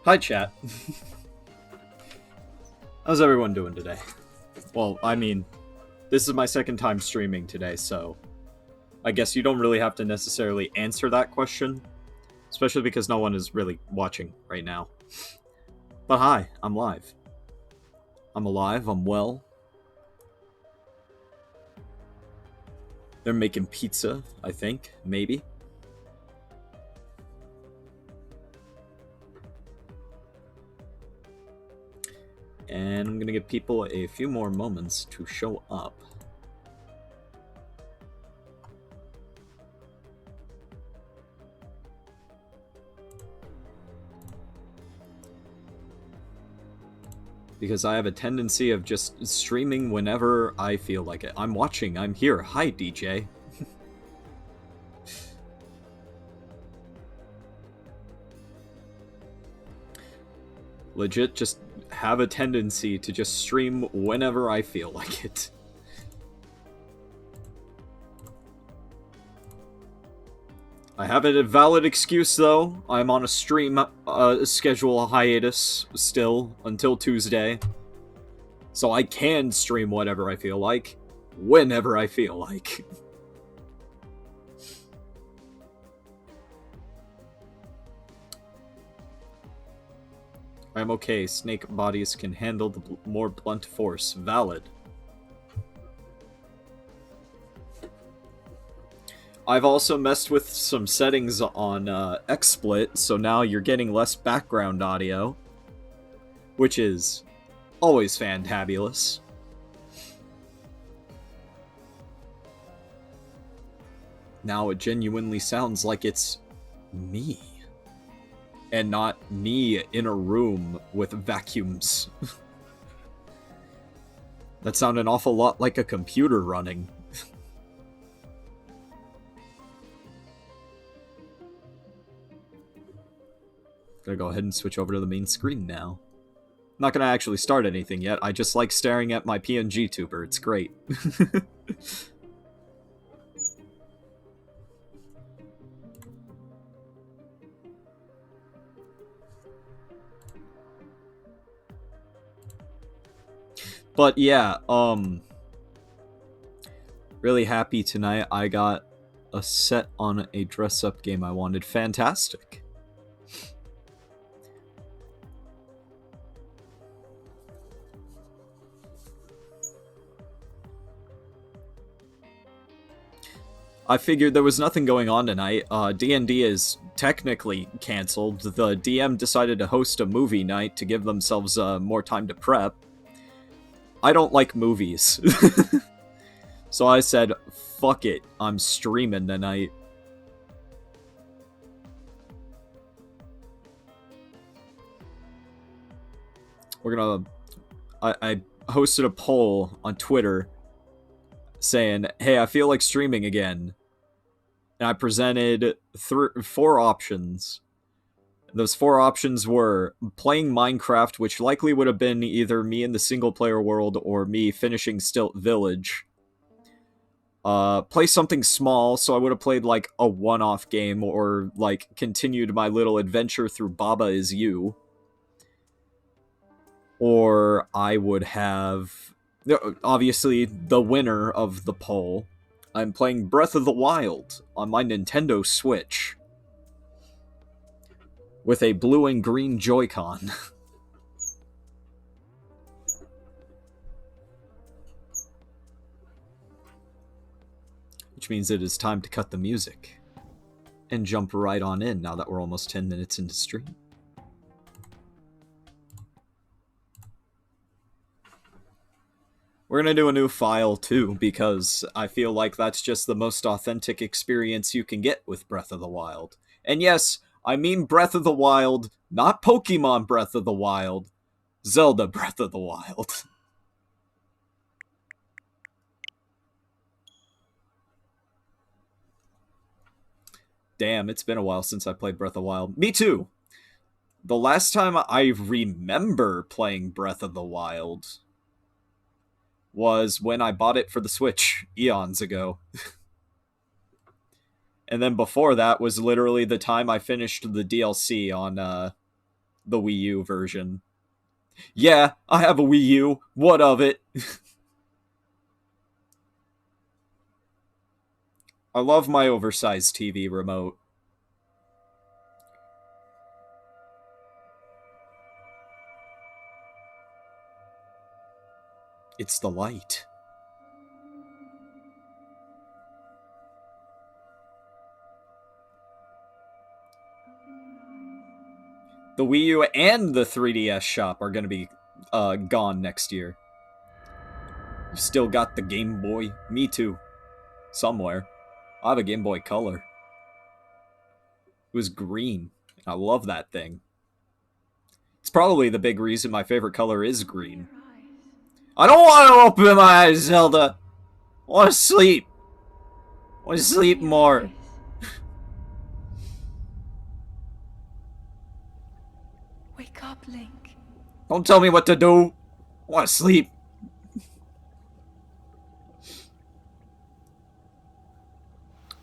Hi, chat. How's everyone doing today? Well, I mean, this is my second time streaming today, so I guess you don't really have to necessarily answer that question, especially because no one is really watching right now. But hi, I'm live. I'm alive, I'm well. They're making pizza, I think, maybe. And I'm gonna give people a few more moments to show up. Because I have a tendency of just streaming whenever I feel like it. I'm watching, I'm here. Hi, DJ. Legit, just have a tendency to just stream whenever I feel like it. I have a valid excuse, though. I'm on a stream schedule hiatus still until Tuesday. So I can stream whatever I feel like, whenever I feel like. I'm okay. Snake bodies can handle the more blunt force. Valid. I've also messed with some settings on XSplit, so now you're getting less background audio, which is always fantabulous. Now it genuinely sounds like it's me. And not me in a room with vacuums. That sounded an awful lot like a computer running. Gonna go ahead and switch over to the main screen now. Not gonna actually start anything yet, I just like staring at my PNG tuber, it's great. But yeah, really happy tonight. I got a set on a dress-up game I wanted. Fantastic. I figured there was nothing going on tonight. D&D is technically cancelled. The DM decided to host a movie night to give themselves more time to prep. I don't like movies. So I said, fuck it, I'm streaming tonight. We're gonna... I hosted a poll on Twitter saying, hey, I feel like streaming again. And I presented 4 options. Those 4 options were playing Minecraft, which likely would have been either me in the single-player world or me finishing Stilt Village. Play something small, so I would have played, like, a one-off game or, like, continued my little adventure through Baba Is You. Or I would have... Obviously, the winner of the poll. I'm playing Breath of the Wild on my Nintendo Switch. With a blue and green Joy-Con. which means it is time to cut the music and jump right on in now that we're almost 10 minutes into stream. We're gonna do a new file too, because I feel like that's just the most authentic experience you can get with Breath of the Wild. And yes, I mean Breath of the Wild, not Pokemon Breath of the Wild, Zelda Breath of the Wild. Damn, it's been a while since I played Breath of the Wild. Me too! The last time I remember playing Breath of the Wild was when I bought it for the Switch eons ago. And then before that was literally the time I finished the DLC on the Wii U version. Yeah, I have a Wii U. What of it? I love my oversized TV remote. It's the light. The Wii U and the 3DS shop are going to be gone next year. You still got the Game Boy? Me too. Somewhere. I have a Game Boy Color. It was green. I love that thing. It's probably the big reason my favorite color is green. I don't want to open my eyes, Zelda! I want to sleep. I want to sleep more. Wake up, Link. Don't tell me what to do. I want to sleep.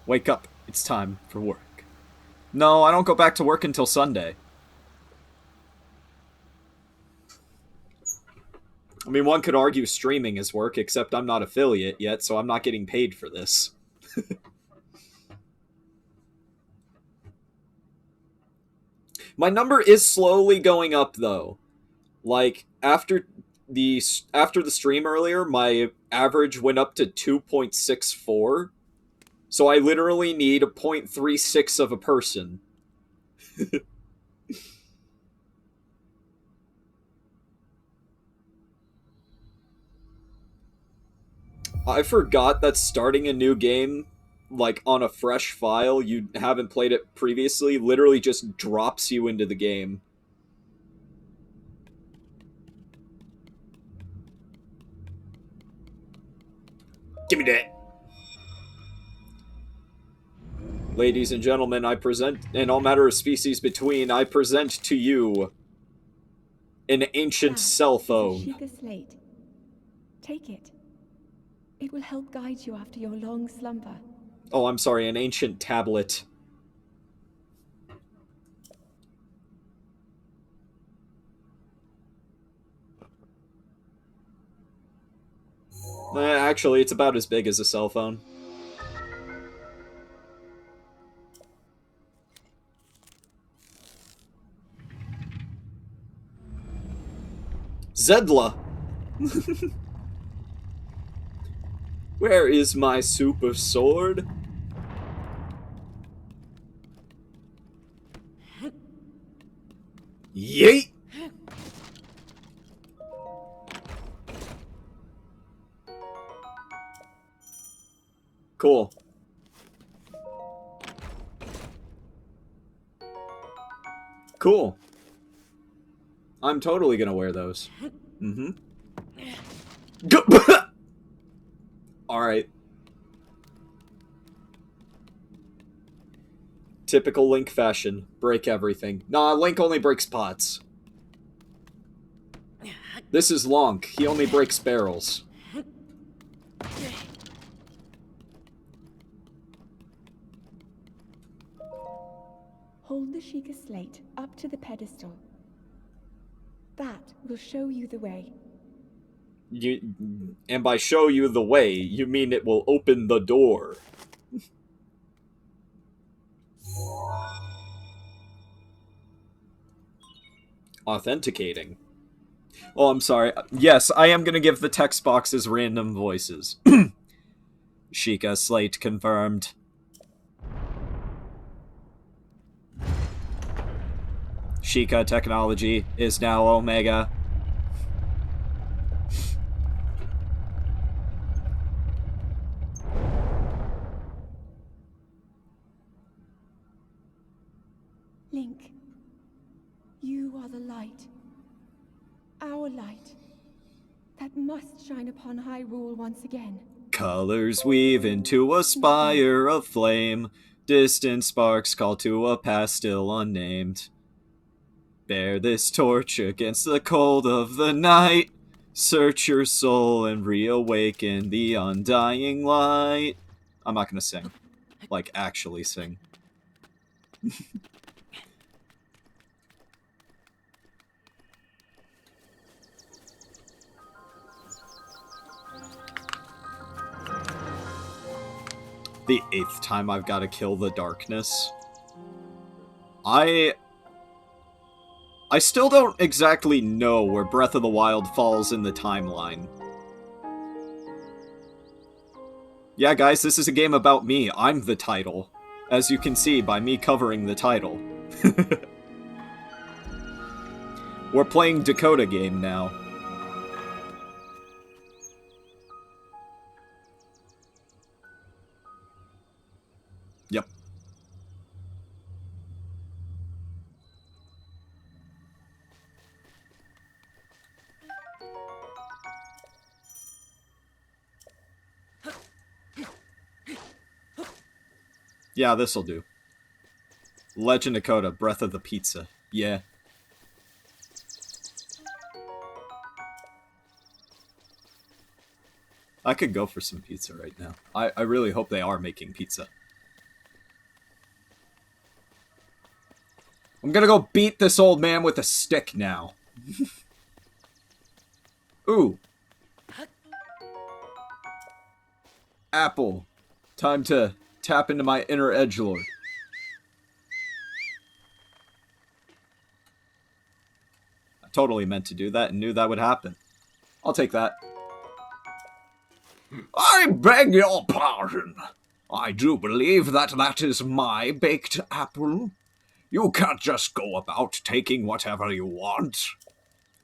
Wake up. It's time for work. No, I don't go back to work until Sunday. I mean, one could argue streaming is work, except I'm not affiliate yet, so I'm not getting paid for this. My number is slowly going up, though. Like, after the stream earlier, my average went up to 2.64. So I literally need a 0.36 of a person. I forgot that starting a new game, like on a fresh file, you haven't played it previously, literally just drops you into the game. Give me that! Ladies and gentlemen, I present, in all matter of species between, I present to you an ancient cell phone. Sheikah slate. Take it. It will help guide you after your long slumber. Oh, I'm sorry, an ancient tablet. Actually, it's about as big as a cell phone. Zelda! Where is my super sword? Yeet! Cool. Cool. I'm totally gonna wear those. Mm-hmm. Alright. Typical Link fashion. Break everything. Nah, Link only breaks pots. This is Lonk. He only breaks barrels. Hold the Sheikah slate up to the pedestal. That will show you the way. And by show you the way, you mean it will open the door. Authenticating. Oh, I'm sorry. Yes, I am going to give the text boxes random voices. Sheikah slate confirmed. Sheikah technology is now Omega. Link, you are the light. Our light. That must shine upon Hyrule once again. Colors weave into a spire of flame. Distant sparks call to a past still unnamed. Bear this torch against the cold of the night. Search your soul and reawaken the undying light. I'm not gonna sing. Like, actually sing. The 8th time I've got to kill the darkness. I still don't exactly know where Breath of the Wild falls in the timeline. Yeah, guys, this is a game about me. I'm the title. As you can see by me covering the title. We're playing Dakota game now. Yep. Yeah, this'll do. Legend of Dakota, Breath of the Pizza. Yeah. I could go for some pizza right now. I really hope they are making pizza. I'm gonna go beat this old man with a stick now. Ooh. Apple. Time to tap into my inner edgelord. I totally meant to do that and knew that would happen. I'll take that. I beg your pardon. I do believe that is my baked apple. You can't just go about taking whatever you want.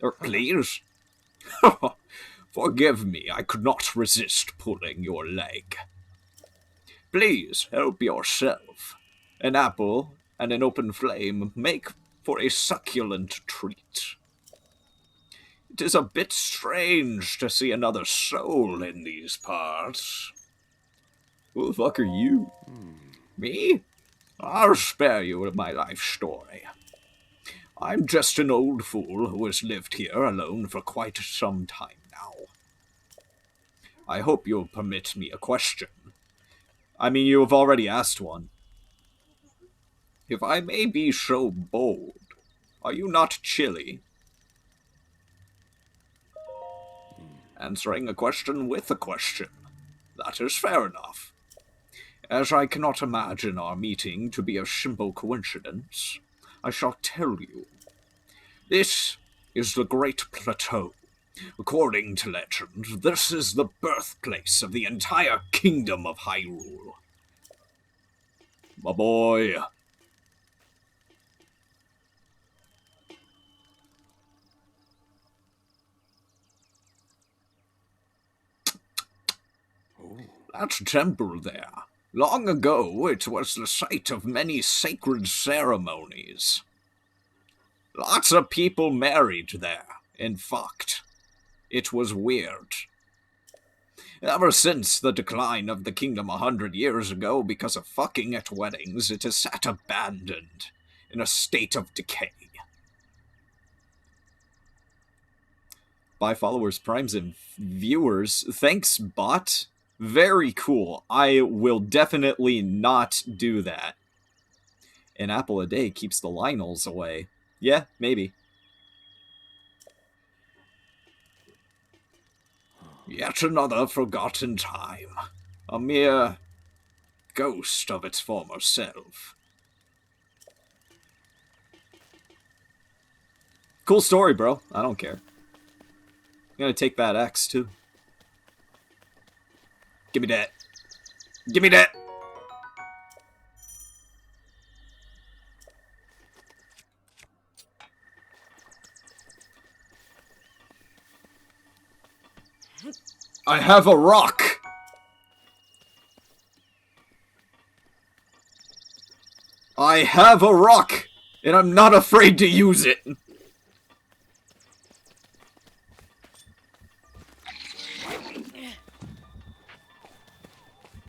Or please. Forgive me, I could not resist pulling your leg. Please help yourself. An apple and an open flame make for a succulent treat. It is a bit strange to see another soul in these parts. Who the fuck are you? Me? I'll spare you my life story. I'm just an old fool who has lived here alone for quite some time now. I hope you'll permit me a question. I mean, you have already asked one. If I may be so bold, are you not chilly? Answering a question with a question. That is fair enough. As I cannot imagine our meeting to be a simple coincidence, I shall tell you. This is the Great Plateau. According to legend, this is the birthplace of the entire kingdom of Hyrule. My boy. That temple there. Long ago, it was the site of many sacred ceremonies. Lots of people married there and fucked. It was weird. Ever since the decline of the kingdom 100 years ago because of fucking at weddings, it has sat abandoned, in a state of decay. By followers, primes, and viewers, thanks, bot. Very cool. I will definitely not do that. An apple a day keeps the Lionels away. Yeah, maybe. Yet another forgotten time. A mere ghost of its former self. Cool story, bro. I don't care. I'm gonna take that X, too. Give me that. Give me that! I have a rock! I have a rock! And I'm not afraid to use it!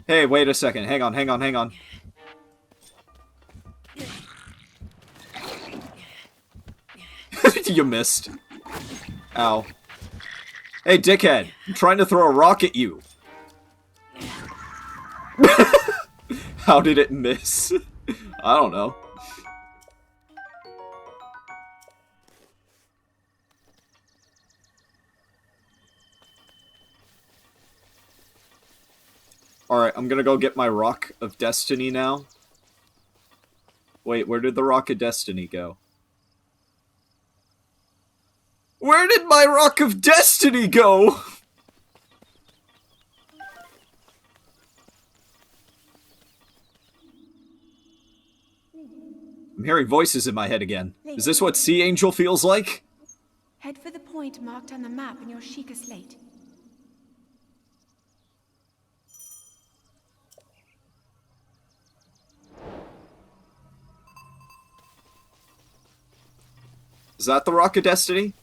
Hey, wait a second. Hang on, hang on, hang on. You missed. Ow. Hey, dickhead. I'm trying to throw a rock at you. How did it miss? I don't know. Alright, I'm gonna go get my Rock of Destiny now. Wait, where did the Rock of Destiny go? Where did my Rock of Destiny go? I'm hearing voices in my head again. Is this what Sea Angel feels like? Head for the point marked on the map in your Sheikah slate. Is that the Rock of Destiny?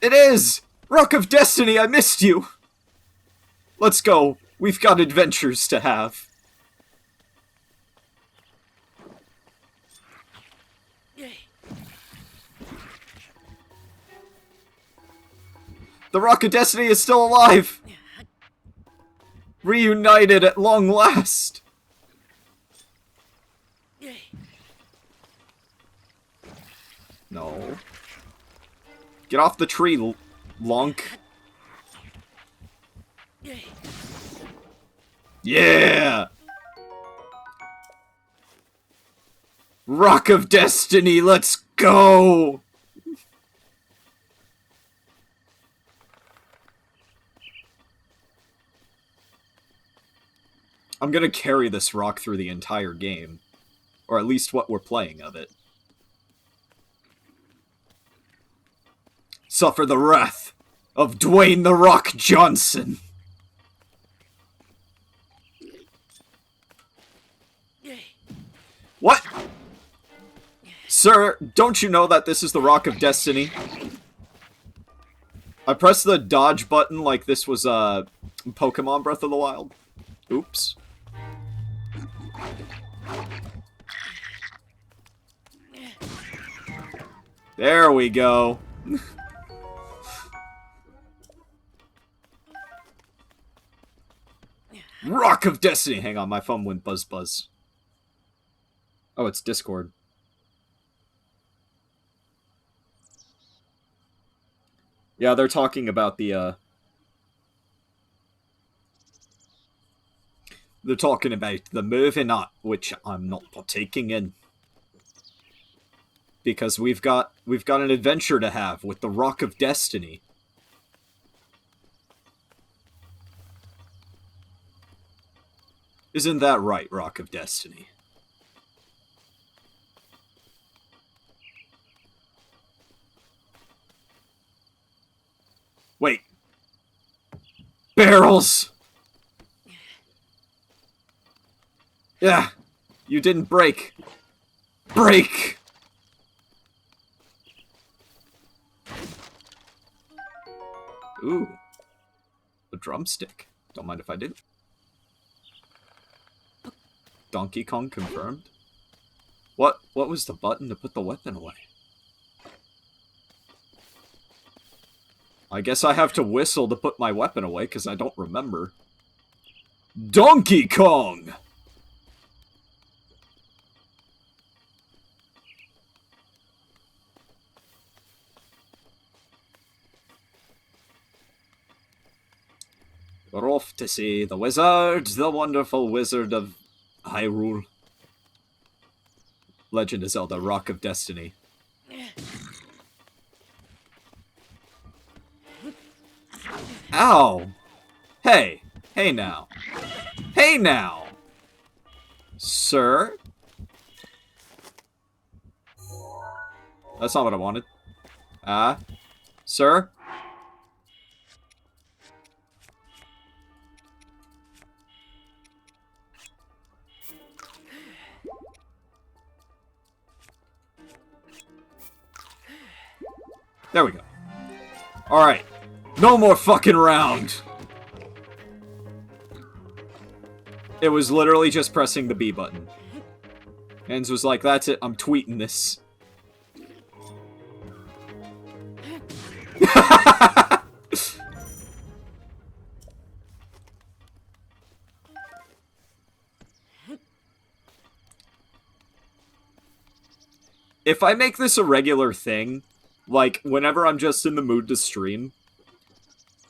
It is! Rock of Destiny, I missed you! Let's go. We've got adventures to have. The Rock of Destiny is still alive! Reunited at long last! No. Get off the tree, Lonk. Yeah! Rock of Destiny, let's go! I'm gonna carry this rock through the entire game. Or at least what we're playing of it. Suffer the wrath of Dwayne The Rock Johnson. What? Sir, don't you know that this is the Rock of Destiny? I pressed the dodge button like this was, Pokemon Breath of the Wild. Oops. There we go. Rock of Destiny! Hang on, my phone went buzz buzz. Oh, it's Discord. Yeah, they're talking about the, they're talking about the movie night, which I'm not partaking in. Because we've got an adventure to have with the Rock of Destiny. Isn't that right, Rock of Destiny? Wait. Barrels! Yeah, you didn't break. Break! Ooh. A drumstick. Don't mind if I do. Donkey Kong confirmed? What was the button to put the weapon away? I guess I have to whistle to put my weapon away, because I don't remember. Donkey Kong! We're off to see the wizard, the wonderful wizard of Hyrule. Legend of Zelda, Rock of Destiny. Ow! Hey! Hey now. Hey now! Sir? That's not what I wanted. Sir? There we go. Alright. No more fucking round! It was literally just pressing the B button. Enz was like, that's it, I'm tweeting this. If I make this a regular thing, like, whenever I'm just in the mood to stream,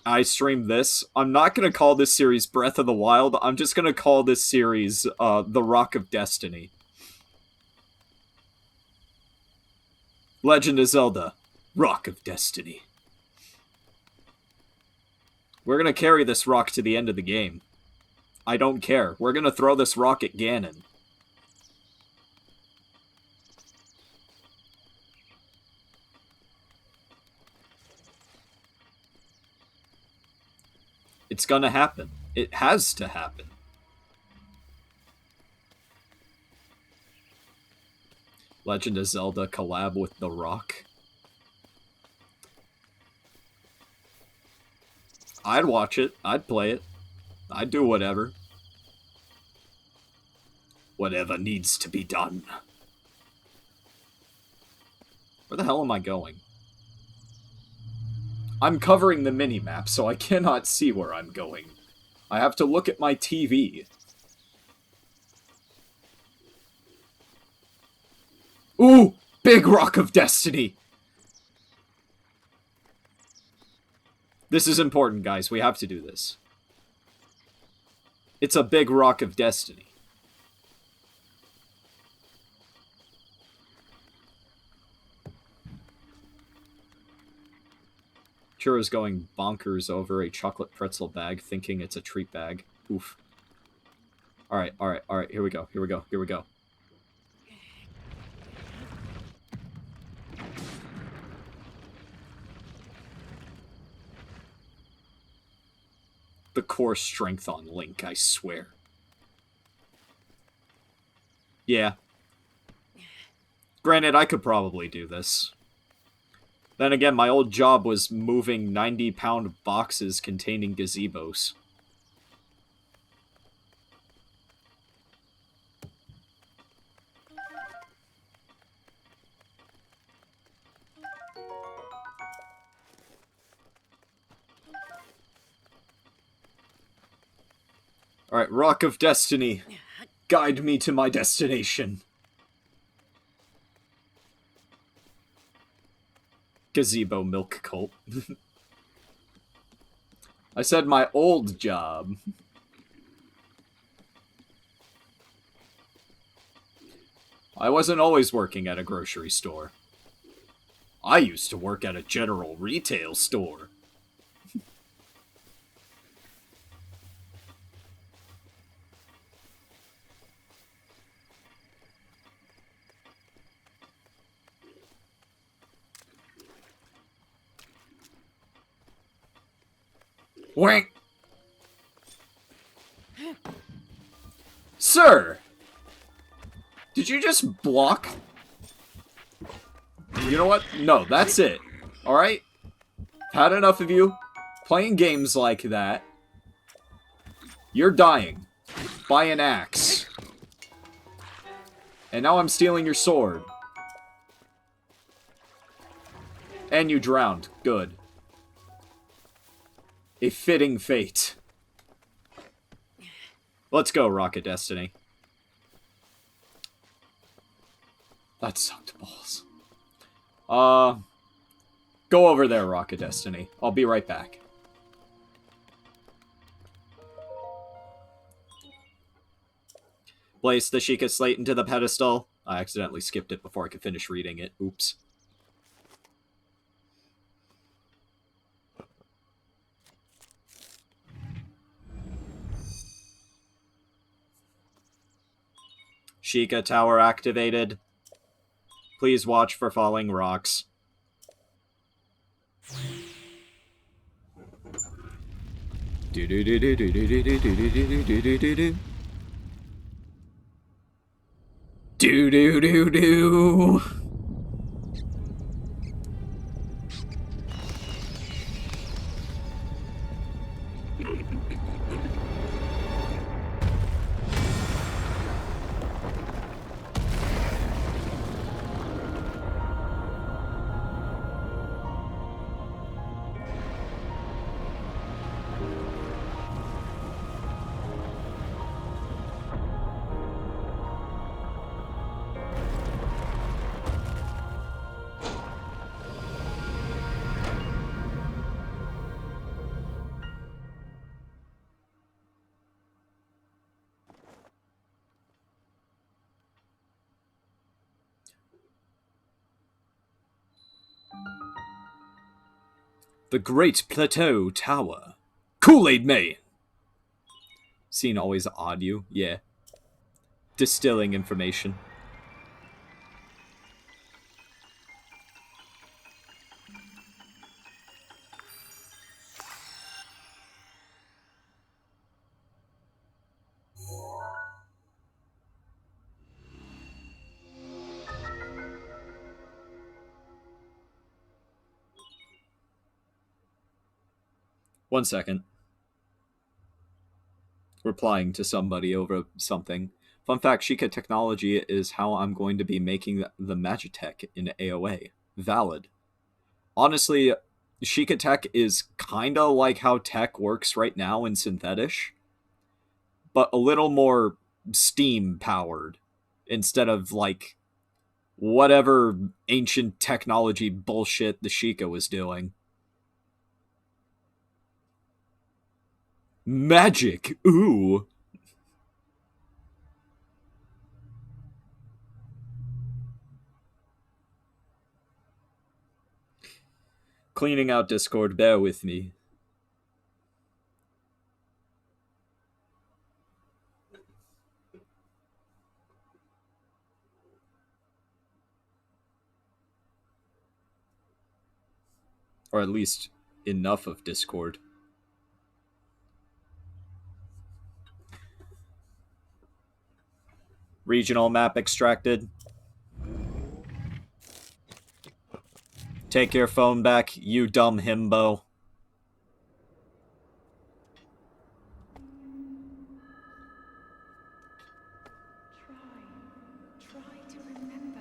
I stream this, I'm not gonna call this series Breath of the Wild, I'm just gonna call this series, The Rock of Destiny. Legend of Zelda, Rock of Destiny. We're gonna carry this rock to the end of the game. I don't care. We're gonna throw this rock at Ganon. It's gonna happen. It has to happen. Legend of Zelda collab with The Rock. I'd watch it. I'd play it. I'd do whatever. Whatever needs to be done. Where the hell am I going? I'm covering the minimap, so I cannot see where I'm going. I have to look at my TV. Ooh! Big Rock of Destiny! This is important, guys. We have to do this. It's a big Rock of Destiny. Churro's going bonkers over a chocolate pretzel bag, thinking it's a treat bag. Oof. Alright, alright, alright. Here we go, here we go, here we go. The core strength on Link, I swear. Yeah. Granted, I could probably do this. Then again, my old job was moving 90-pound boxes containing gazebos. Alright, Rock of Destiny. Guide me to my destination. Gazebo milk cult. I said my old job. I wasn't always working at a grocery store. I used to work at a general retail store. Wank! Sir! Did you just block? You know what? No, that's it. Alright? Had enough of you playing games like that. You're dying by an axe. And now I'm stealing your sword. And you drowned. Good. A fitting fate. Let's go, Rocket Destiny. That sucked balls. Go over there, Rocket Destiny. I'll be right back. Place the Sheikah Slate into the pedestal. I accidentally skipped it before I could finish reading it. Oops. Sheikah Tower activated. Please watch for falling rocks. Do do do do do do do do do do do do do do do. Do do do do. The Great Plateau Tower. Kool-Aid Man! Scene always odd you? Yeah. Distilling information. One second. Replying to somebody over something. Fun fact, Sheikah technology is how I'm going to be making the Magitech in AOA. Valid. Honestly, Sheikah tech is kinda like how tech works right now in Synthetish, but a little more steam powered instead of like whatever ancient technology bullshit the Sheikah was doing. Magic! Ooh! Cleaning out Discord, bear with me. Or at least enough of Discord. Regional map extracted. Take your phone back, you dumb himbo. Try to remember.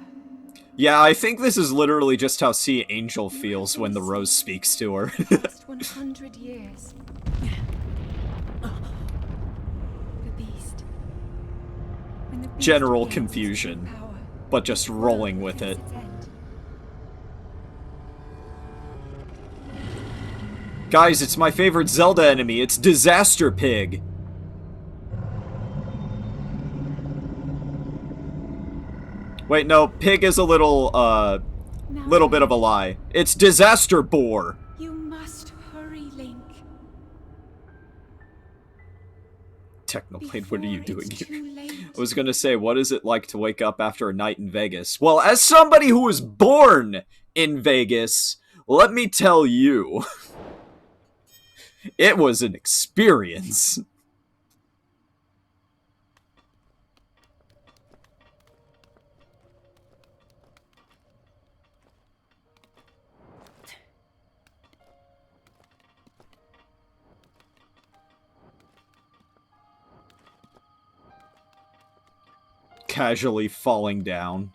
Yeah, I think this is literally just how Sea Angel feels when the Rose speaks to her. Past 100 years. The beast. When the beast General regains its confusion, true power, but just the rolling world with it. feels its end. Guys, it's my favorite Zelda enemy. It's Disaster Pig. Wait, no, pig is a little bit of a lie. It's Disaster Boar. You must hurry, Link. Technoblade, what are you Before doing it's here? too late. I was gonna say, what is it like to wake up after a night in Vegas? Well, as somebody who was born in Vegas, let me tell you, it was an experience. Casually falling down.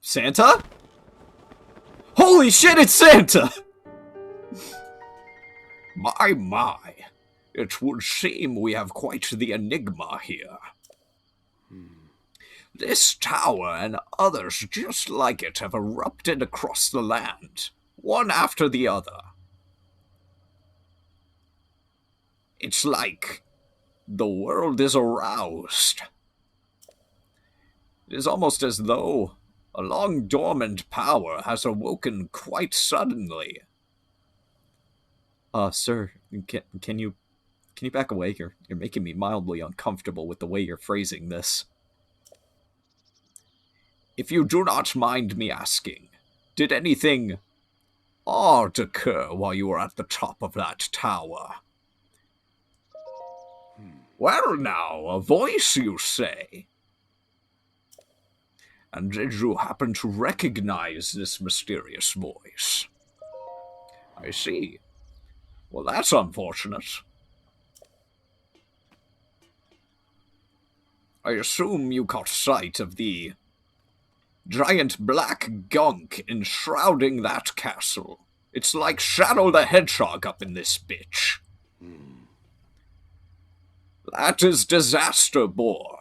Santa? Holy shit, it's Santa! My. It would seem we have quite the enigma here. This tower and others just like it have erupted across the land, one after the other. It's like the world is aroused. It is almost as though a long-dormant power has awoken quite suddenly. Sir, can you Can you back away? You're making me mildly uncomfortable with the way you're phrasing this. If you do not mind me asking, did anything odd occur while you were at the top of that tower? Well now, a voice, you say? And did you happen to recognize this mysterious voice? I see. Well, that's unfortunate. I assume you caught sight of the giant black gunk enshrouding that castle. It's like Shadow the Hedgehog up in this bitch. That is Disaster Boar.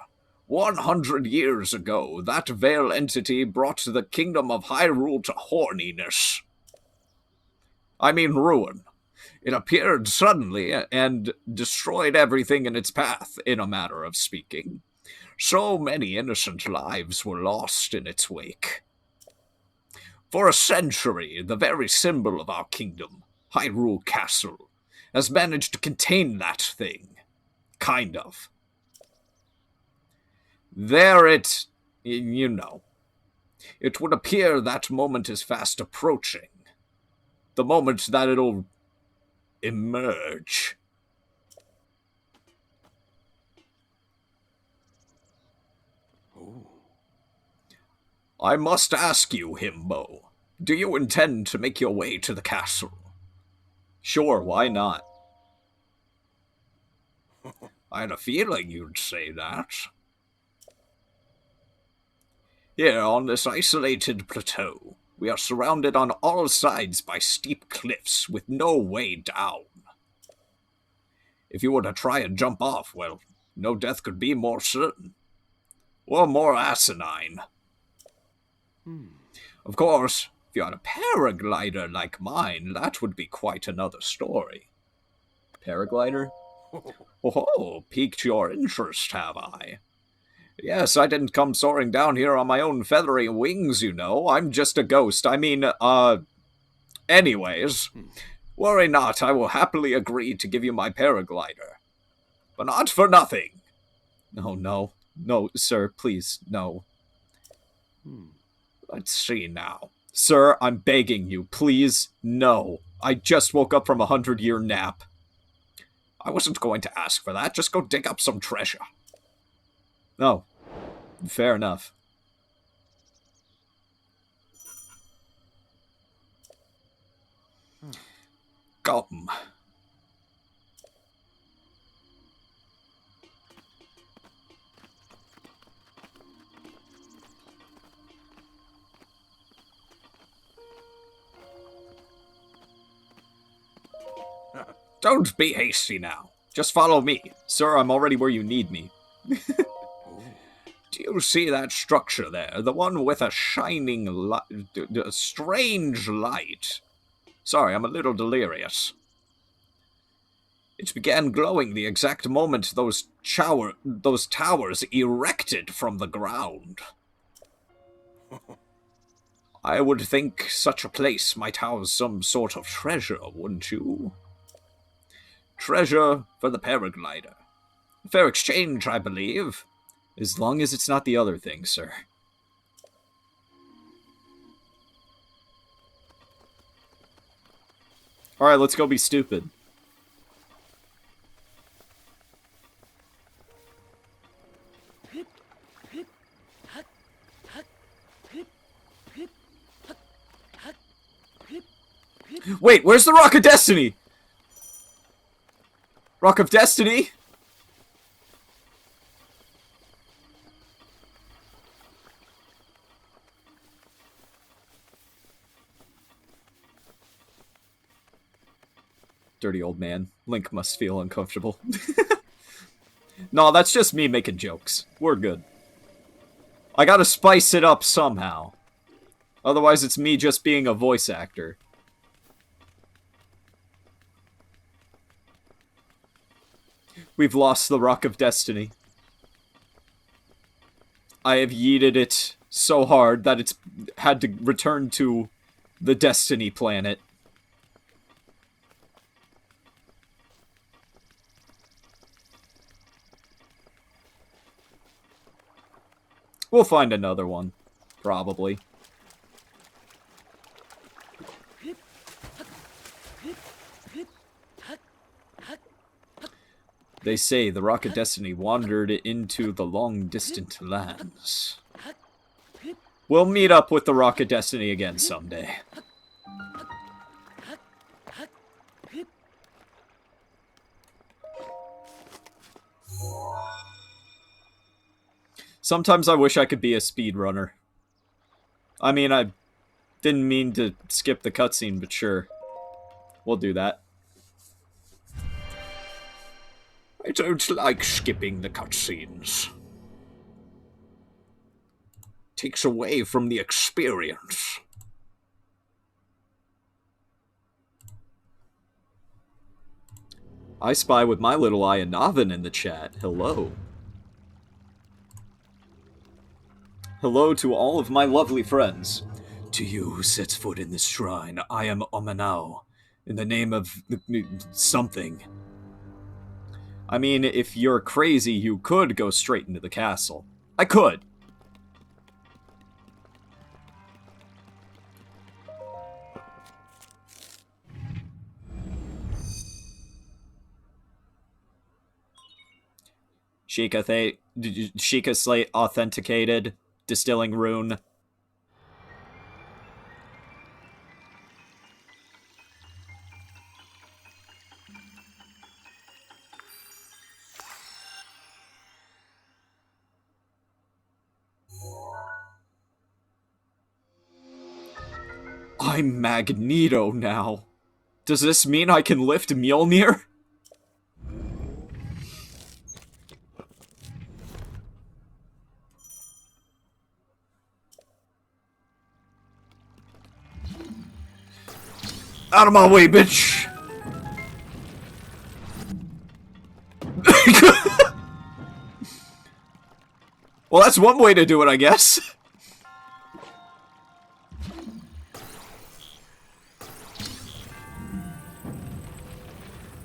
100 years ago, that Veil entity brought the kingdom of Hyrule to horniness. I mean ruin. It appeared suddenly and destroyed everything in its path, in a manner of speaking. So many innocent lives were lost in its wake. For a century, the very symbol of our kingdom, Hyrule Castle, has managed to contain that thing. Kind of. There it, you know. It would appear that moment is fast approaching. The moment that it'll emerge. I must ask you, Himbo, do you intend to make your way to the castle? Sure, why not? I had a feeling you'd say that. Here, on this isolated plateau, we are surrounded on all sides by steep cliffs with no way down. If you were to try and jump off, well, no death could be more certain. Or more asinine. Of course, if you had a paraglider like mine, that would be quite another story. Paraglider? Oh, piqued your interest, have I? Yes, I didn't come soaring down here on my own feathery wings, you know. I'm just a ghost. Anyways, worry not, I will happily agree to give you my paraglider. But not for nothing. No, sir, please, no. Let's see now. Sir, I'm begging you, please, no. I just woke up from a 100-year nap. I wasn't going to ask for that. Just go dig up some treasure. Oh, fair enough. Come. Don't be hasty now. Just follow me. Sir, I'm already where you need me. Do you see that structure there? The one with a shining light, a strange light. Sorry, I'm a little delirious. It began glowing the exact moment those towers erected from the ground. I would think such a place might house some sort of treasure, wouldn't you? Treasure for the paraglider. Fair exchange, I believe. As long as it's not the other thing, sir. Alright, let's go be stupid. Wait, where's the Rock of Destiny? Rock of Destiny? Dirty old man. Link must feel uncomfortable. No, that's just me making jokes. We're good. I gotta spice it up somehow. Otherwise it's me just being a voice actor. We've lost the Rock of Destiny. I have yeeted it so hard that it's had to return to the Destiny planet. We'll find another one. Probably. They say the Rock of Destiny wandered into the long-distant lands. We'll meet up with the Rock of Destiny again someday. Sometimes I wish I could be a speedrunner. I mean, I didn't mean to skip the cutscene, but sure. We'll do that. I don't like skipping the cutscenes. Takes away from the experience. I spy with my little eye a Navin in the chat. Hello. Hello to all of my lovely friends. To you who sets foot in this shrine, I am Omanao. In the name of something. I mean, if you're crazy, you could go straight into the castle. I could. Sheikah Slate authenticated. Distilling rune. I'm Magneto now. Does this mean I can lift Mjolnir? Out of my way, bitch! Well, that's one way to do it, I guess.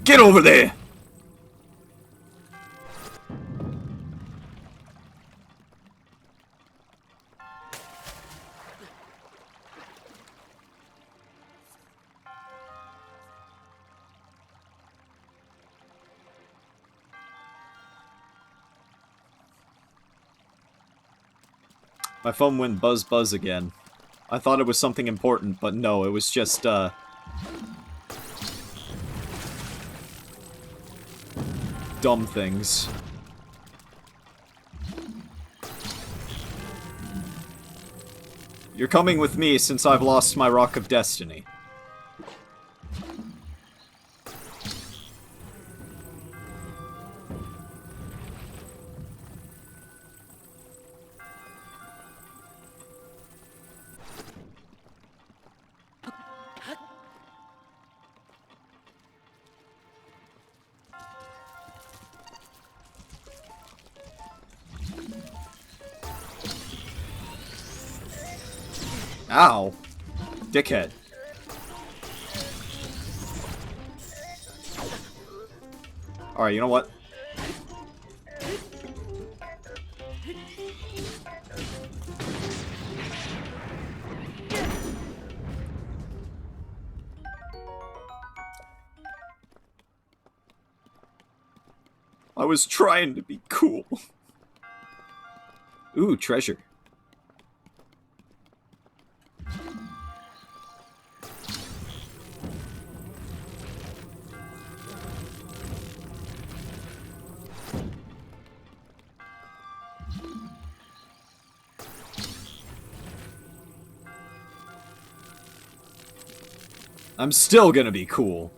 Get over there! My phone went buzz again. I thought it was something important, but no, it was just, dumb things. You're coming with me since I've lost my Rock of Destiny. Ow. Dickhead. Alright, you know what? I was trying to be cool. Ooh, treasure. I'm still gonna be cool.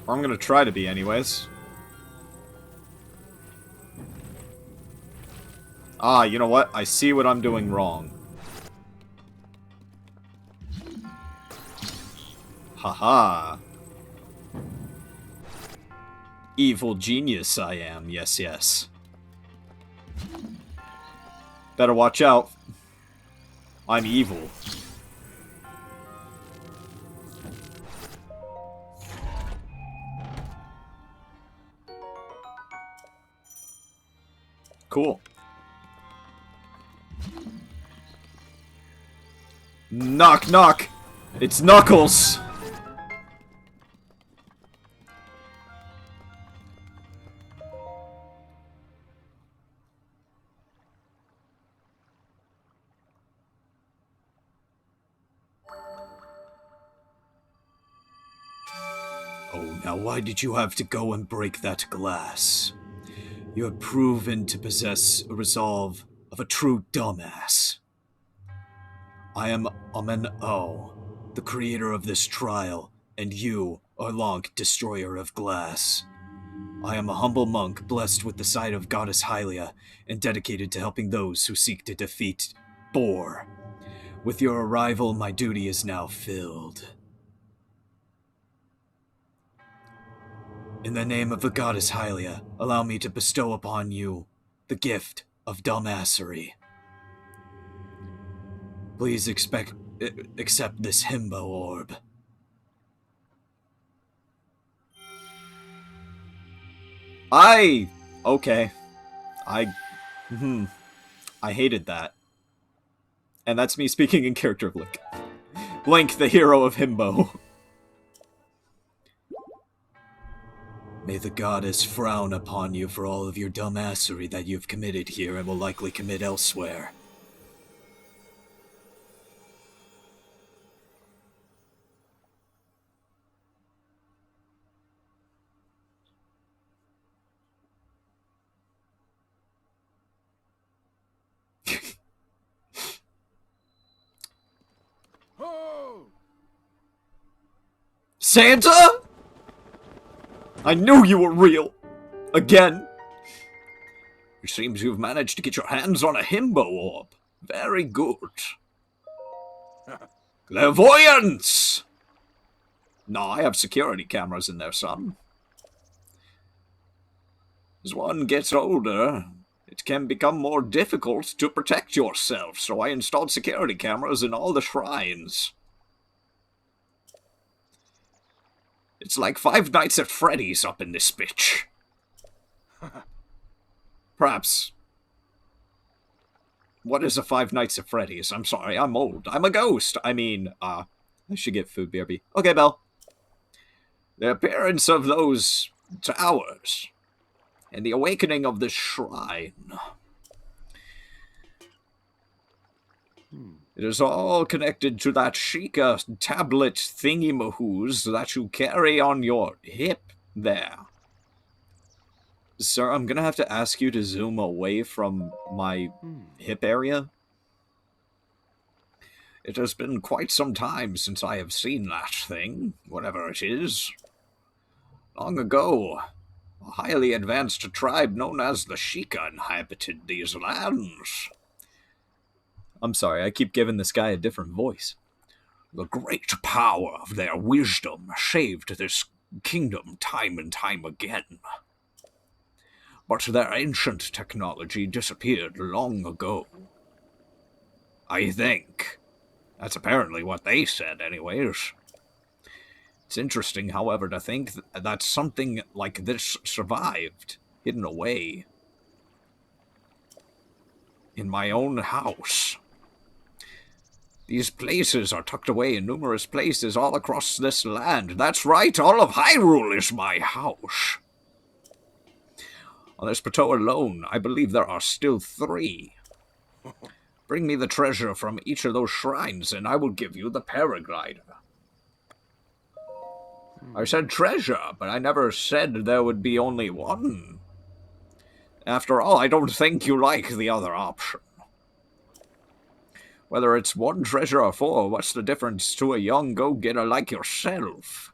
Or I'm gonna try to be anyways. Ah, you know what? I see what I'm doing wrong. Haha. Evil genius I am, yes, yes. Better watch out. I'm evil. Cool. Knock, knock! It's Knuckles! Oh, now why did you have to go and break that glass? You have proven to possess a resolve of a true dumbass. I am Amen O, the creator of this trial, and you are Lonk, destroyer of glass. I am a humble monk blessed with the sight of Goddess Hylia and dedicated to helping those who seek to defeat Boar. With your arrival, my duty is now filled. In the name of the Goddess Hylia, allow me to bestow upon you the gift of dumbassery. Please accept this himbo orb. Okay. I hated that. And that's me speaking in character of Link. Link, the hero of himbo. May the goddess frown upon you for all of your dumbassery that you've committed here and will likely commit elsewhere. Santa? I knew you were real! Again! It seems you've managed to get your hands on a himbo orb. Very good. Clairvoyance! No, I have security cameras in there, son. As one gets older, it can become more difficult to protect yourself, so I installed security cameras in all the shrines. It's like Five Nights at Freddy's up in this bitch. Perhaps. What is a Five Nights at Freddy's? I'm sorry, I'm old. I'm a ghost. I mean, I should get food, BRB. Okay, Belle. The appearance of those towers and the awakening of this shrine. It is all connected to that Sheikah tablet thingy-mahoos that you carry on your hip there. Sir, I'm gonna have to ask you to zoom away from my hip area. It has been quite some time since I have seen that thing, whatever it is. Long ago, a highly advanced tribe known as the Sheikah inhabited these lands. I'm sorry, I keep giving this guy a different voice. The great power of their wisdom saved this kingdom time and time again. But their ancient technology disappeared long ago. I think. That's apparently what they said, anyways. It's interesting, however, to think that something like this survived, hidden away, in my own house. These places are tucked away in numerous places all across this land. That's right, all of Hyrule is my house. On this plateau alone, I believe there are still 3. Bring me the treasure from each of those shrines, and I will give you the paraglider. I said treasure, but I never said there would be only one. After all, I don't think you like the other option. Whether it's 1 treasure or 4, what's the difference to a young go-getter like yourself?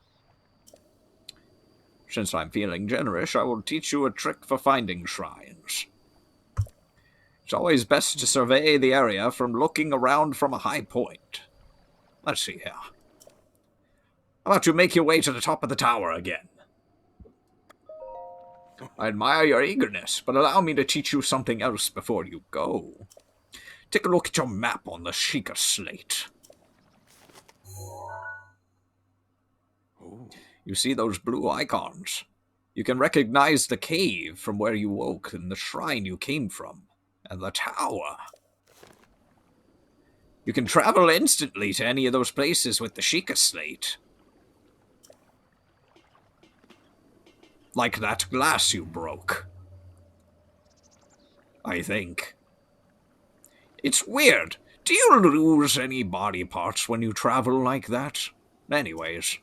Since I'm feeling generous, I will teach you a trick for finding shrines. It's always best to survey the area from looking around from a high point. Let's see here. How about you make your way to the top of the tower again? I admire your eagerness, but allow me to teach you something else before you go. Take a look at your map on the Sheikah slate. You see those blue icons? You can recognize the cave from where you woke and the shrine you came from, and the tower. You can travel instantly to any of those places with the Sheikah slate. Like that glass you broke. I think. It's weird. Do you lose any body parts when you travel like that? Anyways.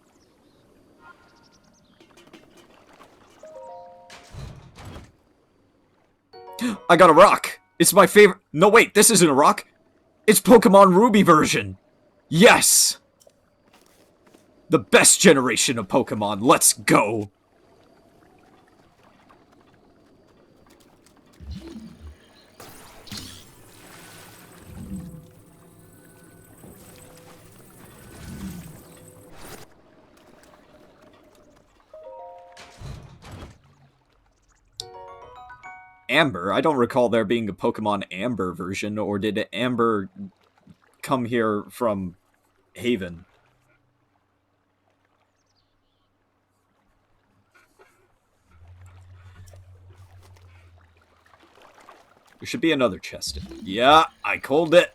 I got a rock! It's my favorite- No wait, this isn't a rock! It's Pokemon Ruby version! Yes! The best generation of Pokemon, let's go! Amber? I don't recall there being a Pokemon Amber version, or did Amber come here from Haven? There should be another chest. Yeah, I called it.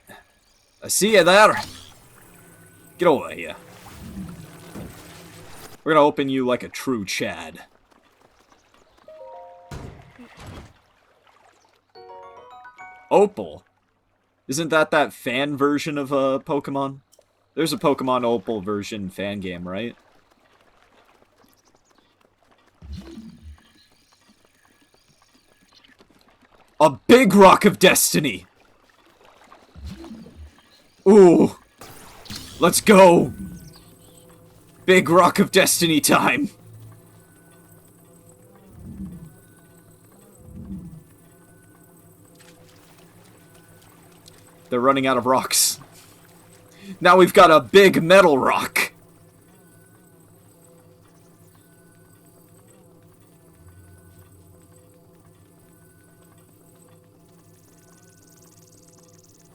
I see you there. Get over here. We're gonna open you like a true Chad. Opal? Isn't that fan version of a Pokemon? There's a Pokemon Opal version fan game, right? A big rock of destiny! Ooh! Let's go! Big rock of destiny time! They're running out of rocks. Now we've got a big metal rock!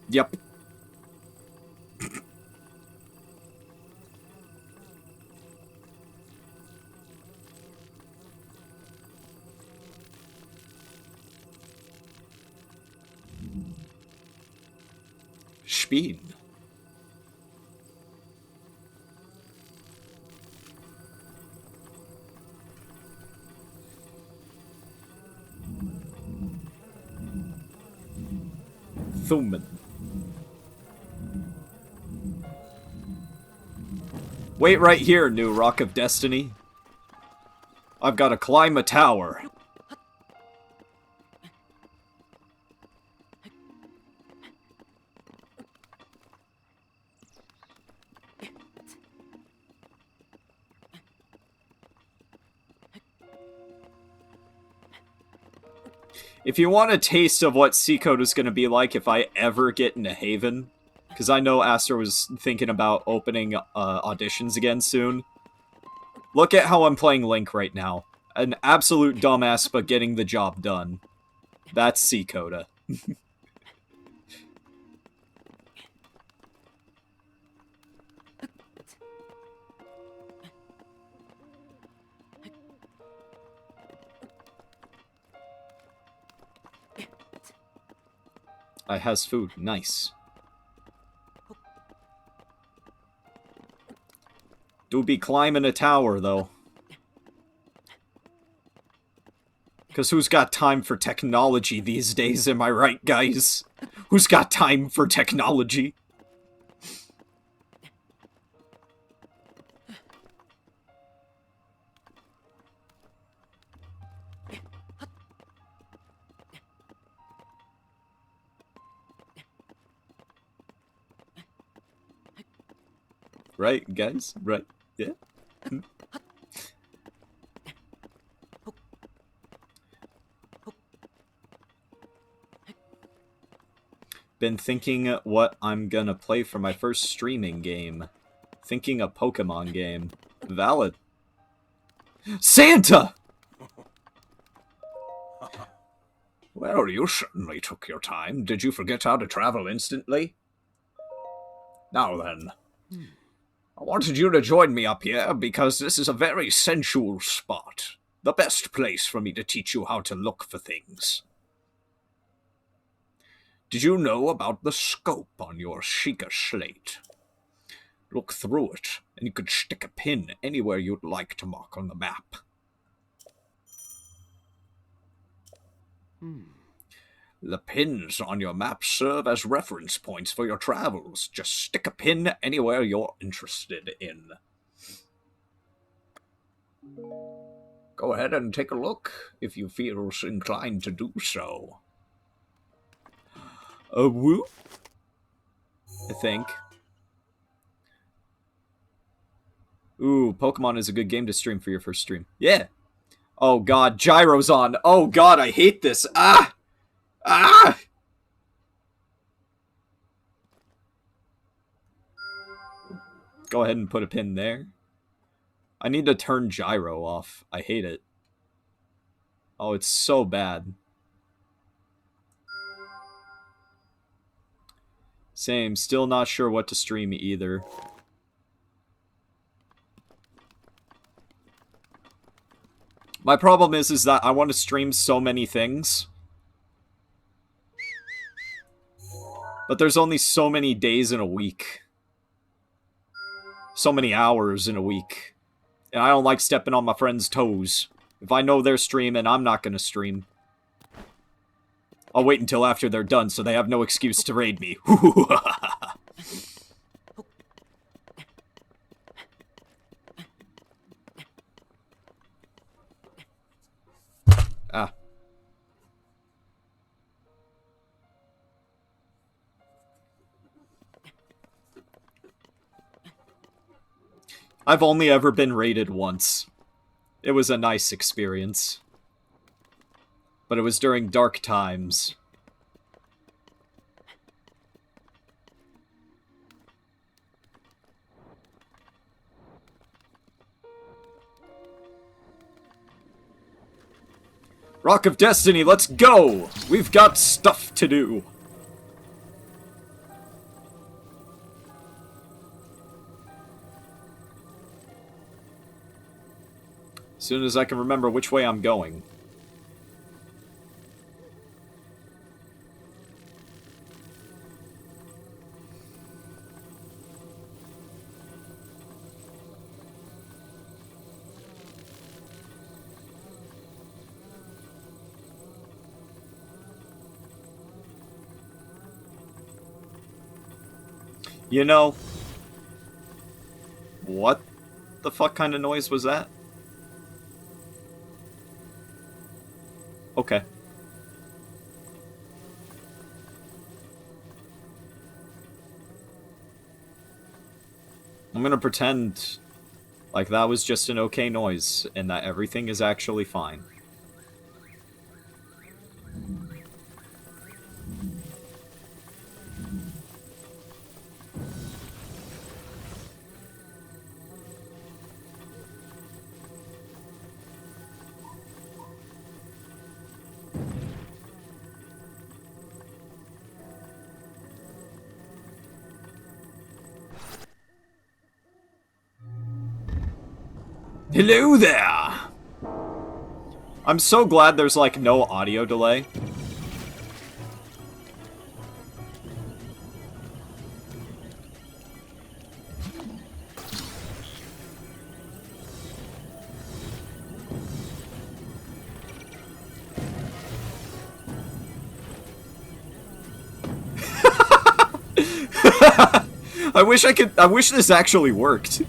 Yep. Speed. Thuman. Wait right here, new Rock of Destiny. I've got to climb a tower. If you want a taste of what Seacode is going to be like if I ever get into Haven, because I know Aster was thinking about opening auditions again soon, look at how I'm playing Link right now. An absolute dumbass, but getting the job done. That's Seacoda. I has food. Nice. Do be climbing a tower, though. Because who's got time for technology these days, am I right, guys? Who's got time for technology? Right, guys? Right? Yeah? Been thinking what I'm gonna play for my first streaming game. Thinking a Pokemon game. Valid. Santa! Well, you certainly took your time. Did you forget how to travel instantly? Now then, I wanted you to join me up here because this is a very sensual spot. The best place for me to teach you how to look for things. Did you know about the scope on your Sheikah slate? Look through it, and you could stick a pin anywhere you'd like to mark on the map. The pins on your map serve as reference points for your travels. Just stick a pin anywhere you're interested in. Go ahead and take a look if you feel inclined to do so. Whoop. I think. Ooh, Pokemon is a good game to stream for your first stream. Yeah. Oh god, Gyro's on. Oh god, I hate this. Ah! Ah! Go ahead and put a pin there. I need to turn Gyro off. I hate it. Oh, it's so bad. Same, still not sure what to stream either. My problem is that I want to stream so many things. But there's only so many days in a week. So many hours in a week. And I don't like stepping on my friends' toes. If I know they're streaming, I'm not gonna stream. I'll wait until after they're done so they have no excuse to raid me. Ah. I've only ever been raided once. It was a nice experience. But it was during dark times. Rock of Destiny, let's go! We've got stuff to do. As soon as I can remember which way I'm going. You know, what the fuck kind of noise was that? Okay. I'm gonna pretend like that was just an okay noise and that everything is actually fine. Hello there! I'm so glad there's, like, no audio delay. I wish this actually worked.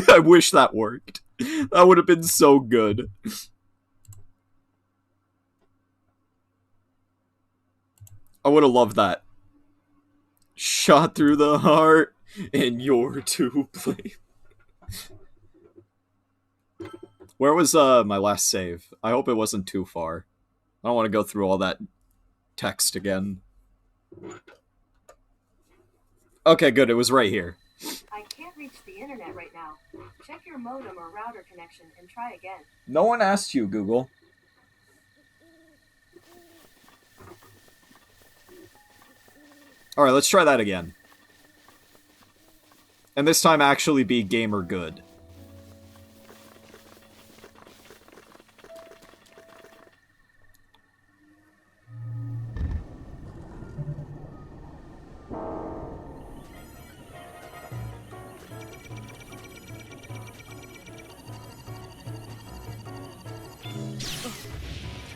I wish that worked. That would have been so good. I would have loved that. Shot through the heart, and you're to blame. Where was my last save? I hope it wasn't too far. I don't want to go through all that text again. Okay, good. It was right here. I can't reach the internet right now. Check your modem or router connection and try again. No one asked you, Google. Alright, let's try that again. And this time actually be gamer good.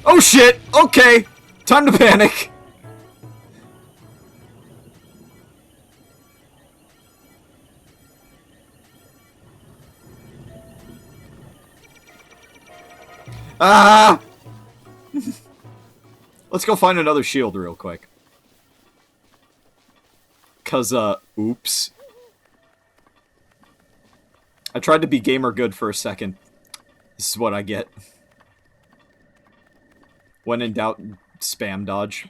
Oh shit! Okay! Time to panic! Ah! Let's go find another shield real quick. Cause, oops. I tried to be gamer good for a second. This is what I get. When in doubt, spam dodge.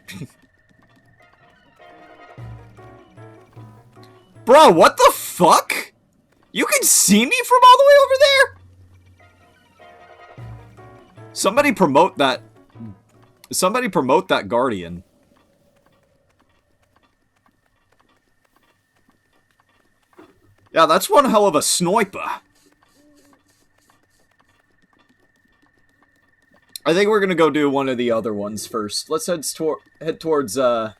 Bro, what the fuck? You can see me from all the way over there? Somebody promote that. Somebody promote that Guardian. Yeah, that's one hell of a sniper. I think we're gonna go do one of the other ones first. Let's head towards the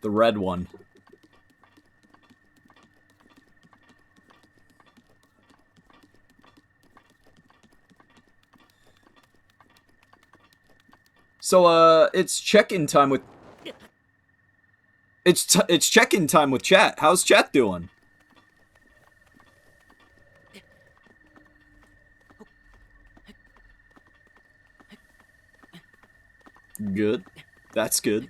red one. So it's check-in time with it's check-in time with chat. How's chat doing? Good. That's good.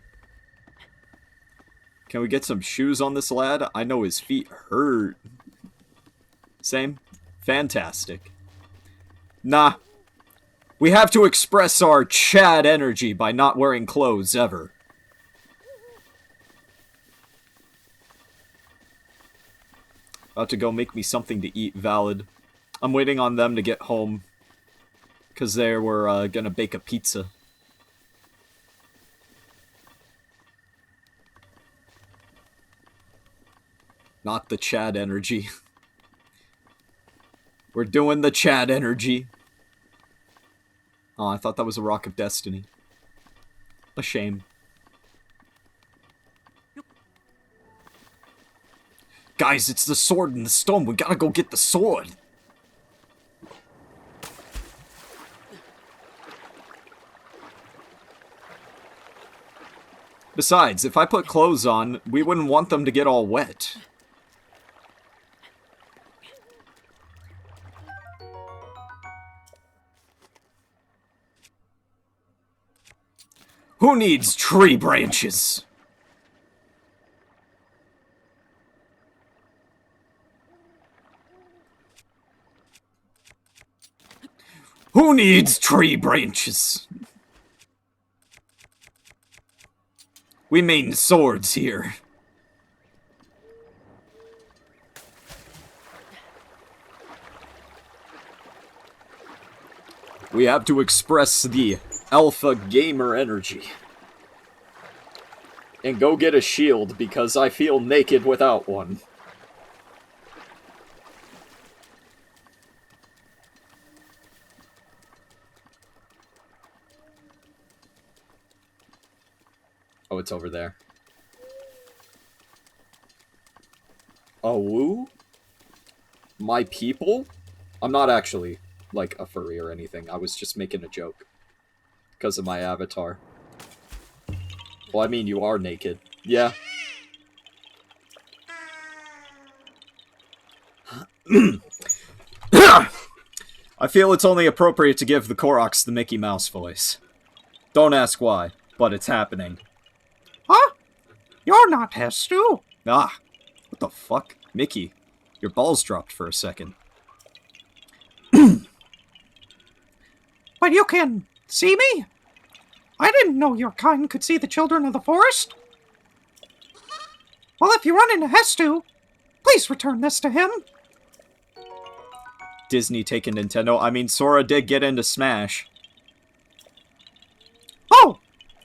Can we get some shoes on this lad? I know his feet hurt. Same? Fantastic. Nah. We have to express our Chad energy by not wearing clothes ever. About to go make me something to eat, valid. I'm waiting on them to get home. Because they were gonna bake a pizza. Not the Chad energy. We're doing the Chad energy. Oh, I thought that was a Rock of Destiny. A shame. Guys, it's the sword and the stone. We gotta go get the sword. Besides, if I put clothes on, we wouldn't want them to get all wet. Who needs tree branches? Who needs tree branches? We mean swords here. We have to express the alpha gamer energy. And go get a shield because I feel naked without one. Oh, it's over there. Oh, woo? My people? I'm not actually, like, a furry or anything. I was just making a joke. Because of my avatar. Well, I mean, you are naked. Yeah. I feel it's only appropriate to give the Koroks the Mickey Mouse voice. Don't ask why, but it's happening. Huh? You're not Hestu. Ah, what the fuck? Mickey, your balls dropped for a second. But you can see me? I didn't know your kind could see the children of the forest. Well, if you run into Hestu, please return this to him. Disney taking Nintendo. I mean, Sora did get into Smash. Oh,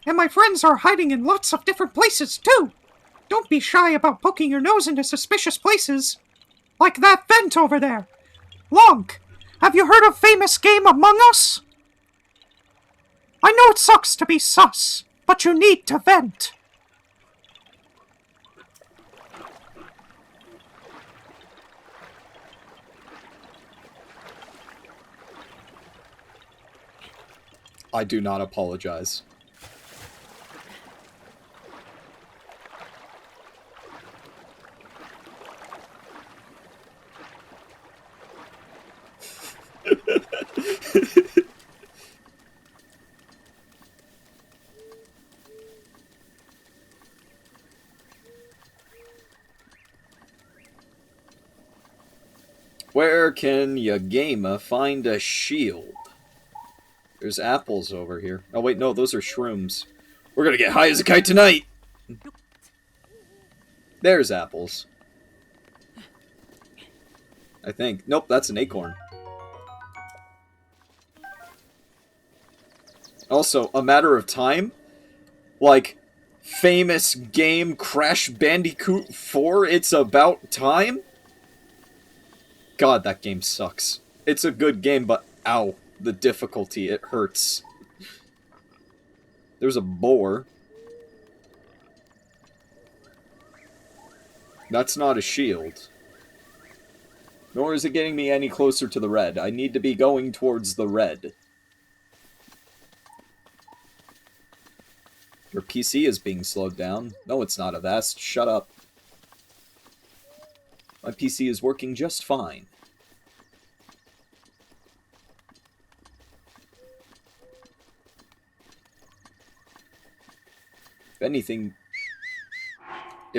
and my friends are hiding in lots of different places, too. Don't be shy about poking your nose into suspicious places. Like that vent over there. Lonk, have you heard of famous game Among Us? I know it sucks to be sus, but you need to vent. I do not apologize. Where can ya gamer find a shield? There's apples over here. Oh wait, no, those are shrooms. We're gonna get high as a kite tonight! There's apples. I think. Nope, that's an acorn. Also, a matter of time? Like, famous game Crash Bandicoot 4, It's About Time? God, that game sucks. It's a good game, but ow, the difficulty, it hurts. There's a boar. That's not a shield. Nor is it getting me any closer to the red. I need to be going towards the red. Your PC is being slowed down. No, it's not, Avast. Shut up. My PC is working just fine. If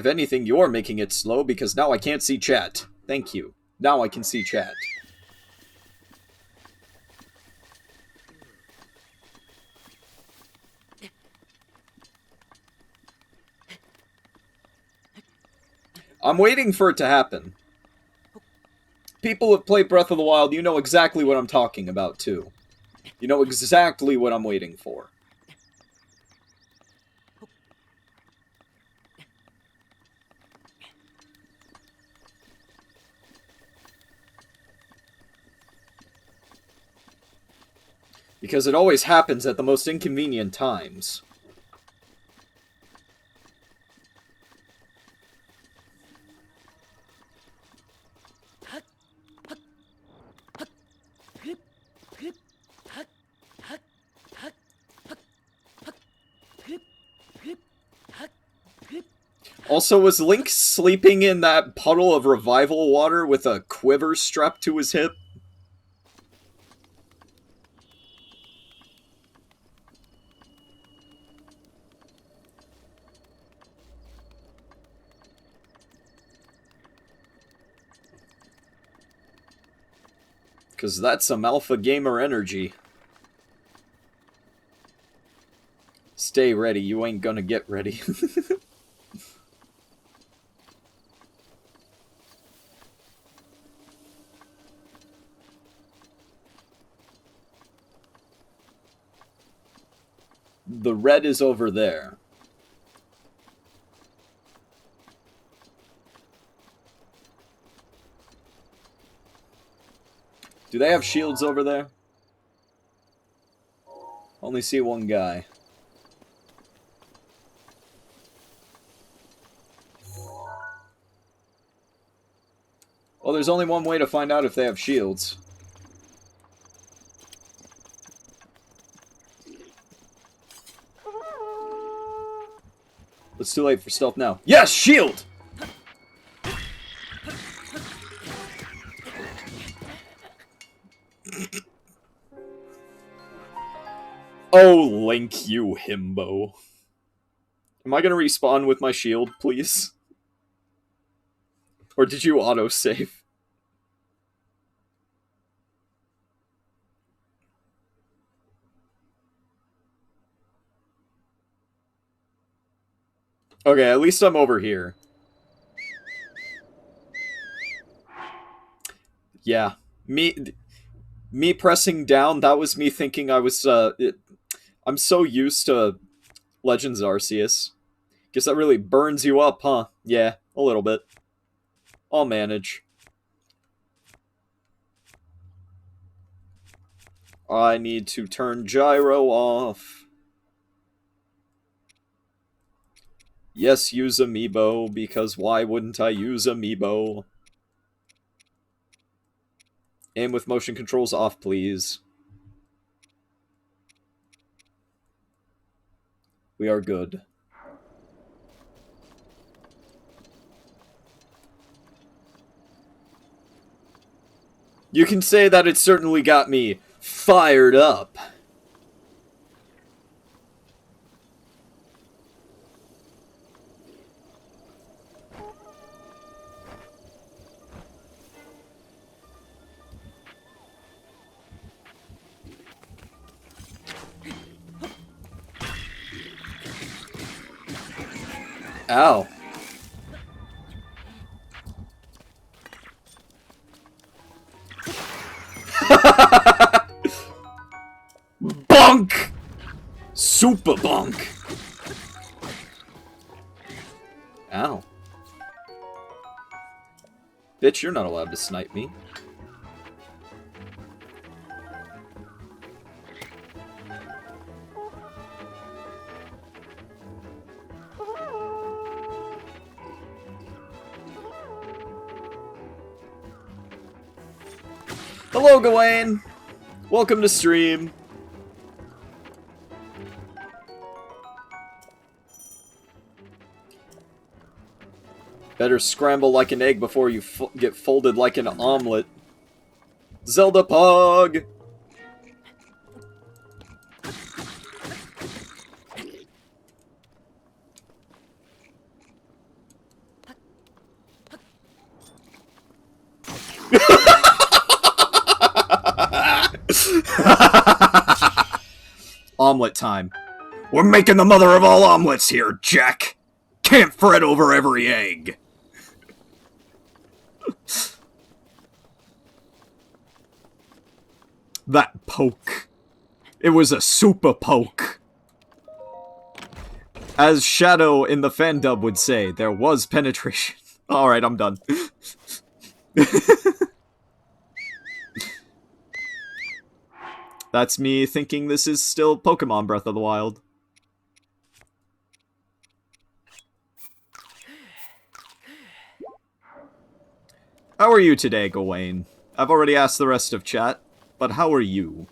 anything, you're making it slow because now I can't see chat. Thank you. Now I can see chat. I'm waiting for it to happen. People have played Breath of the Wild, you know exactly what I'm talking about, too. You know exactly what I'm waiting for. Because it always happens at the most inconvenient times. Also, was Link sleeping in that puddle of revival water with a quiver strapped to his hip? Because that's some alpha gamer energy. Stay ready, you ain't gonna get ready. The red is over there. Do they have shields over there? Only see one guy. Well, there's only one way to find out if they have shields. It's too late for stealth now. Yes, shield! Oh, Link, you himbo. Am I gonna respawn with my shield, please? Or did you autosave? Okay, at least I'm over here. Yeah. Me pressing down, that was me thinking I was, I'm so used to Legends Arceus. Guess that really burns you up, huh? Yeah, a little bit. I'll manage. I need to turn gyro off. Yes, use amiibo, because why wouldn't I use amiibo? Aim with motion controls off, please. We are good. You can say that it certainly got me fired up. Ow. Bonk! Super bonk! Ow. Bitch, you're not allowed to snipe me. Hello, Gawain! Welcome to stream. Better scramble like an egg before you get folded like an omelet. Zelda Pog! Omelet time. We're making the mother of all omelets here, Jack. Can't fret over every egg. That poke. It was a super poke. As Shadow in the fan dub would say, there was penetration. Alright, I'm done. That's me thinking this is still Pokemon Breath of the Wild. How are you today, Gawain? I've already asked the rest of chat, but how are you?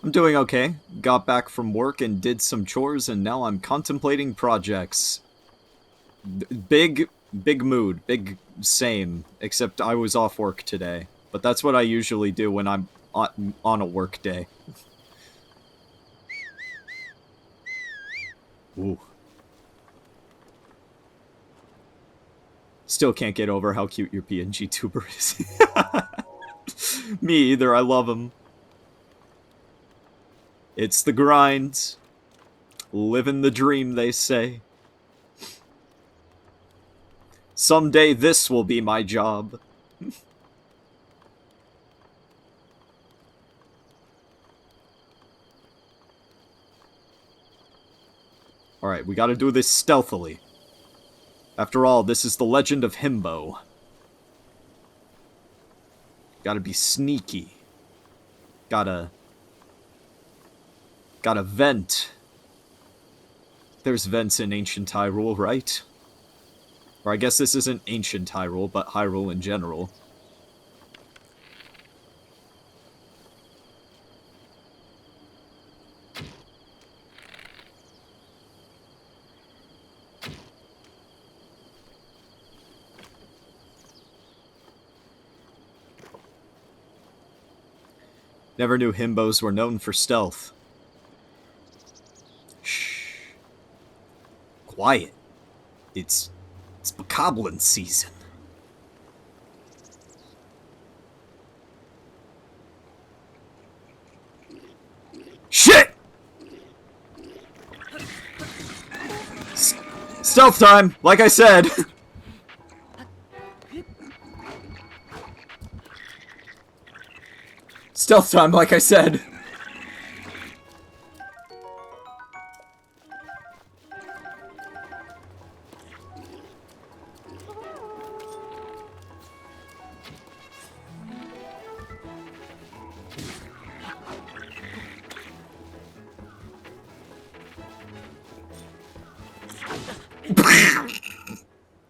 I'm doing okay. Got back from work and did some chores, and now I'm contemplating projects. Big mood. Big same. Except I was off work today. But that's what I usually do when I'm on a work day. Ooh. Still can't get over how cute your PNG tuber is. Me either, I love him. It's the grind. Living the dream, they say. Someday this will be my job. Alright, we gotta do this stealthily. After all, this is the legend of Himbo. Gotta be sneaky. Gotta vent. There's vents in ancient Hyrule, right? Or I guess this isn't ancient Hyrule, but Hyrule in general. Never knew himbos were known for stealth. Shh. Quiet. It's bokoblin season. Shit! Stealth time, like I said. Stealth time, like I said.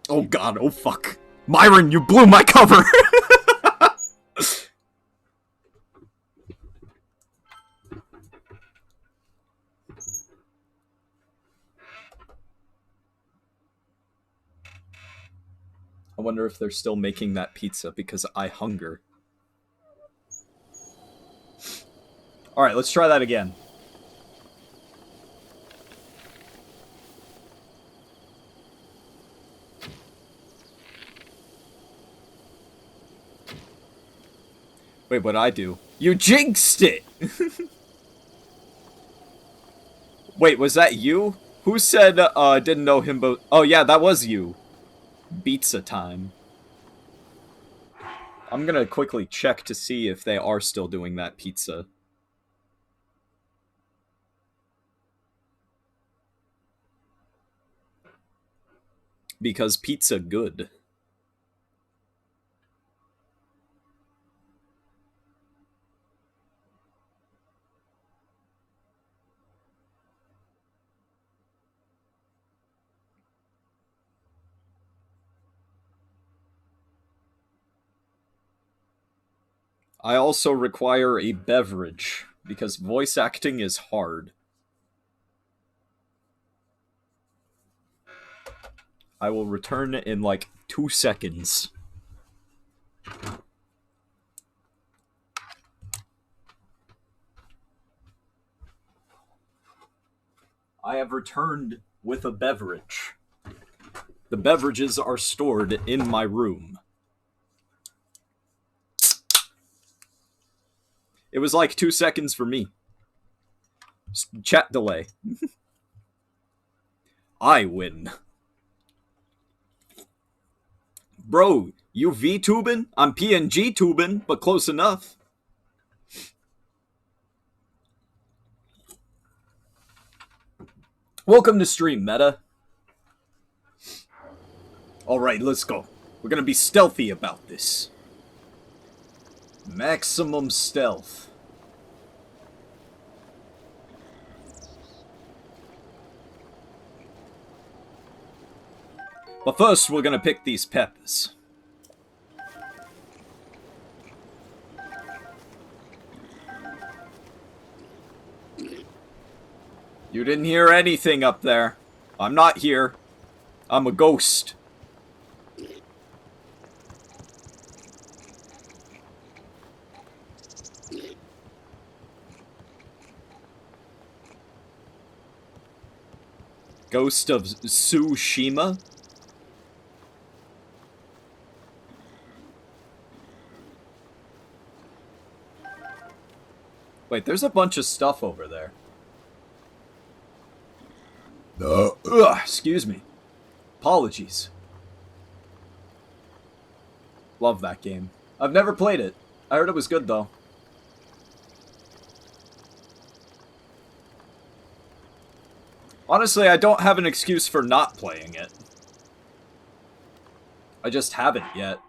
Oh god, oh fuck. Myron, you blew my cover! I wonder if they're still making that pizza because I hunger. Alright, let's try that again. Wait, what'd I do? You jinxed it! Wait, was that you? Who said, didn't know himbo- Oh yeah, that was you. Pizza time. I'm gonna quickly check to see if they are still doing that pizza. Because pizza good. I also require a beverage, because voice acting is hard. I will return in like 2 seconds. I have returned with a beverage. The beverages are stored in my room. It was like 2 seconds for me. Chat delay. I win. Bro, you V-tubing? I'm PNG tubing, but close enough. Welcome to stream, Meta. Alright, let's go. We're gonna be stealthy about this. Maximum stealth. But first, we're gonna pick these peppers. You didn't hear anything up there. I'm not here. I'm a ghost. Ghost of Tsushima? Wait, there's a bunch of stuff over there. Excuse me. Apologies. Love that game. I've never played it. I heard it was good, though. Honestly, I don't have an excuse for not playing it. I just haven't yet.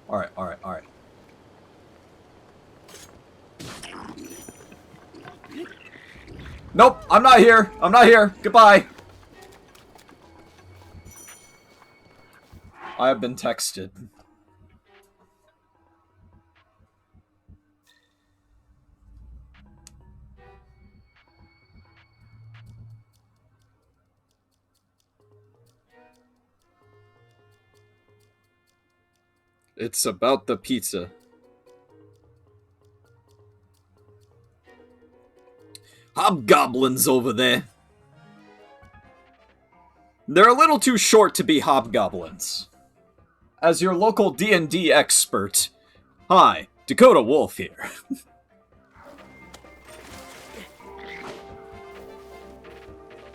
Alright, alright, alright. Nope, I'm not here. I'm not here. Goodbye. I have been texted. It's about the pizza. Hobgoblins over there. They're a little too short to be hobgoblins. As your local D&D expert, hi, Dakota Wolf here.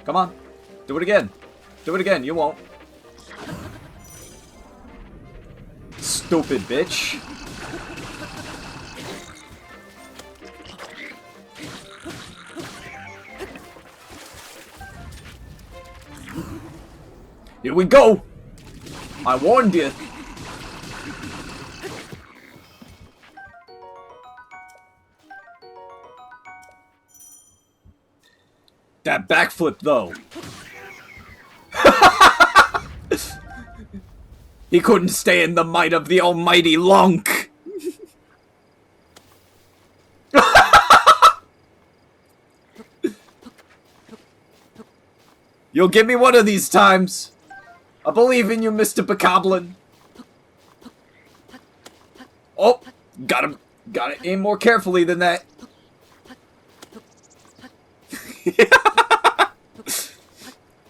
Come on, do it again. Do it again, you won't. Stupid bitch. Here we go! I warned you. That backflip, though. He couldn't stand the might of the almighty Lunk. You'll get me one of these times. I believe in you, Mr. Bokoblin. Oh, gotta aim more carefully than that.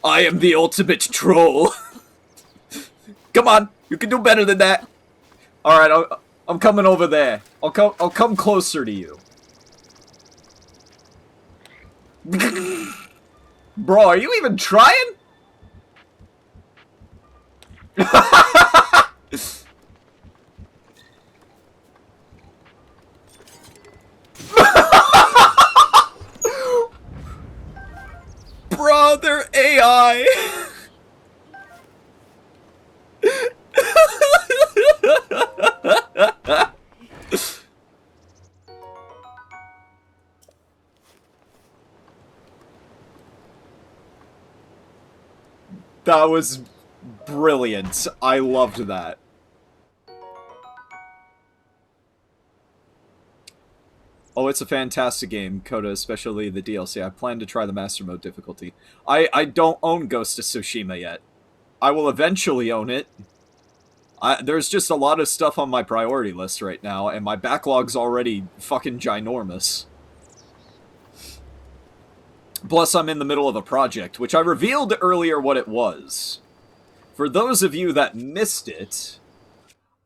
I am the ultimate troll. Come on, you can do better than that. All right, I'm coming over there. I'll come closer to you. Bro, are you even trying? Bro, they're AI. That was brilliant. I loved that. Oh, it's a fantastic game, Coda, especially the DLC. I plan to try the Master Mode difficulty. I don't own Ghost of Tsushima yet. I will eventually own it. There's just a lot of stuff on my priority list right now, and my backlog's already fucking ginormous. Plus, I'm in the middle of a project, which I revealed earlier what it was. For those of you that missed it,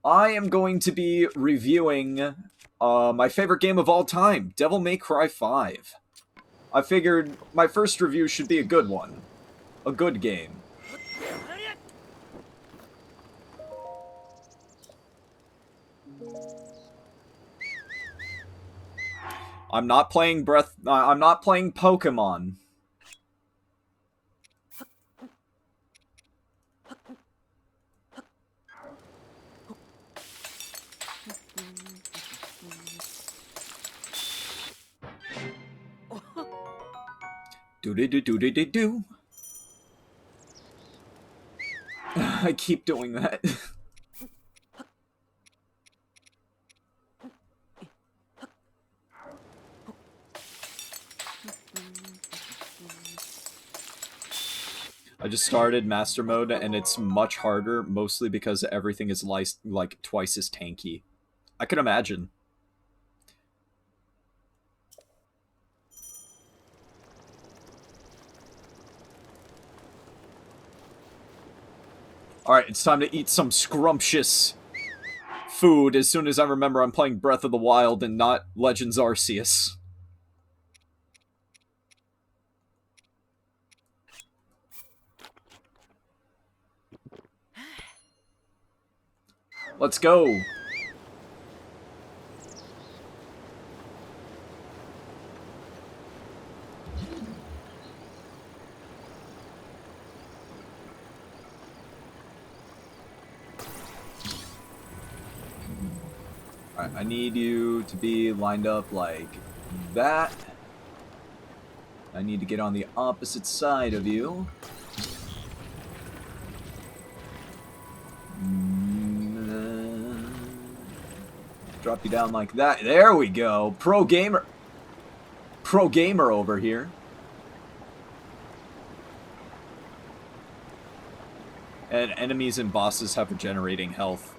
I am going to be reviewing my favorite game of all time, Devil May Cry 5. I figured my first review should be a good one. A good game. I'm not playing I'm not playing Pokemon. Do. I keep doing that. I just started Master Mode, and it's much harder, mostly because everything is like twice as tanky. I can imagine. Alright, it's time to eat some scrumptious food as soon as I remember I'm playing Breath of the Wild and not Legends Arceus. Let's go! I need you to be lined up like that. I need to get on the opposite side of you. Drop you down like that. There we go. Pro gamer. Pro gamer over here. And enemies and bosses have regenerating health.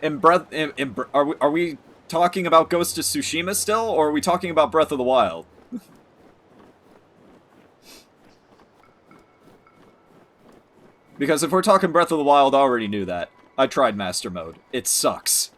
Are we talking about Ghost of Tsushima still, or are we talking about Breath of the Wild? Because if we're talking Breath of the Wild, I already knew that. I tried Master Mode. It sucks.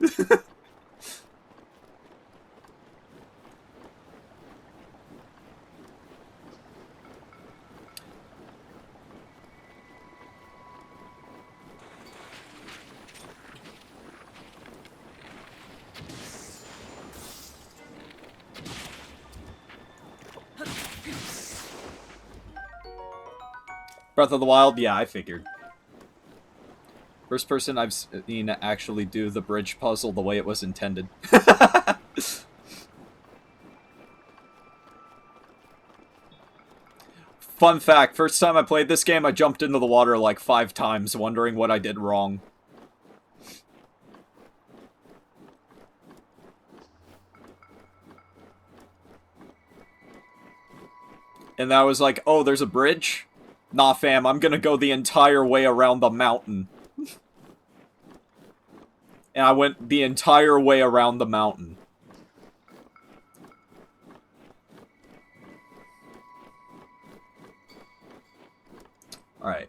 Breath of the Wild? Yeah, I figured. First person I've seen actually do the bridge puzzle the way it was intended. Fun fact, first time I played this game, I jumped into the water like 5 times, wondering what I did wrong. And I was like, oh, there's a bridge? Nah, fam, I'm gonna go the entire way around the mountain. And I went the entire way around the mountain. Alright.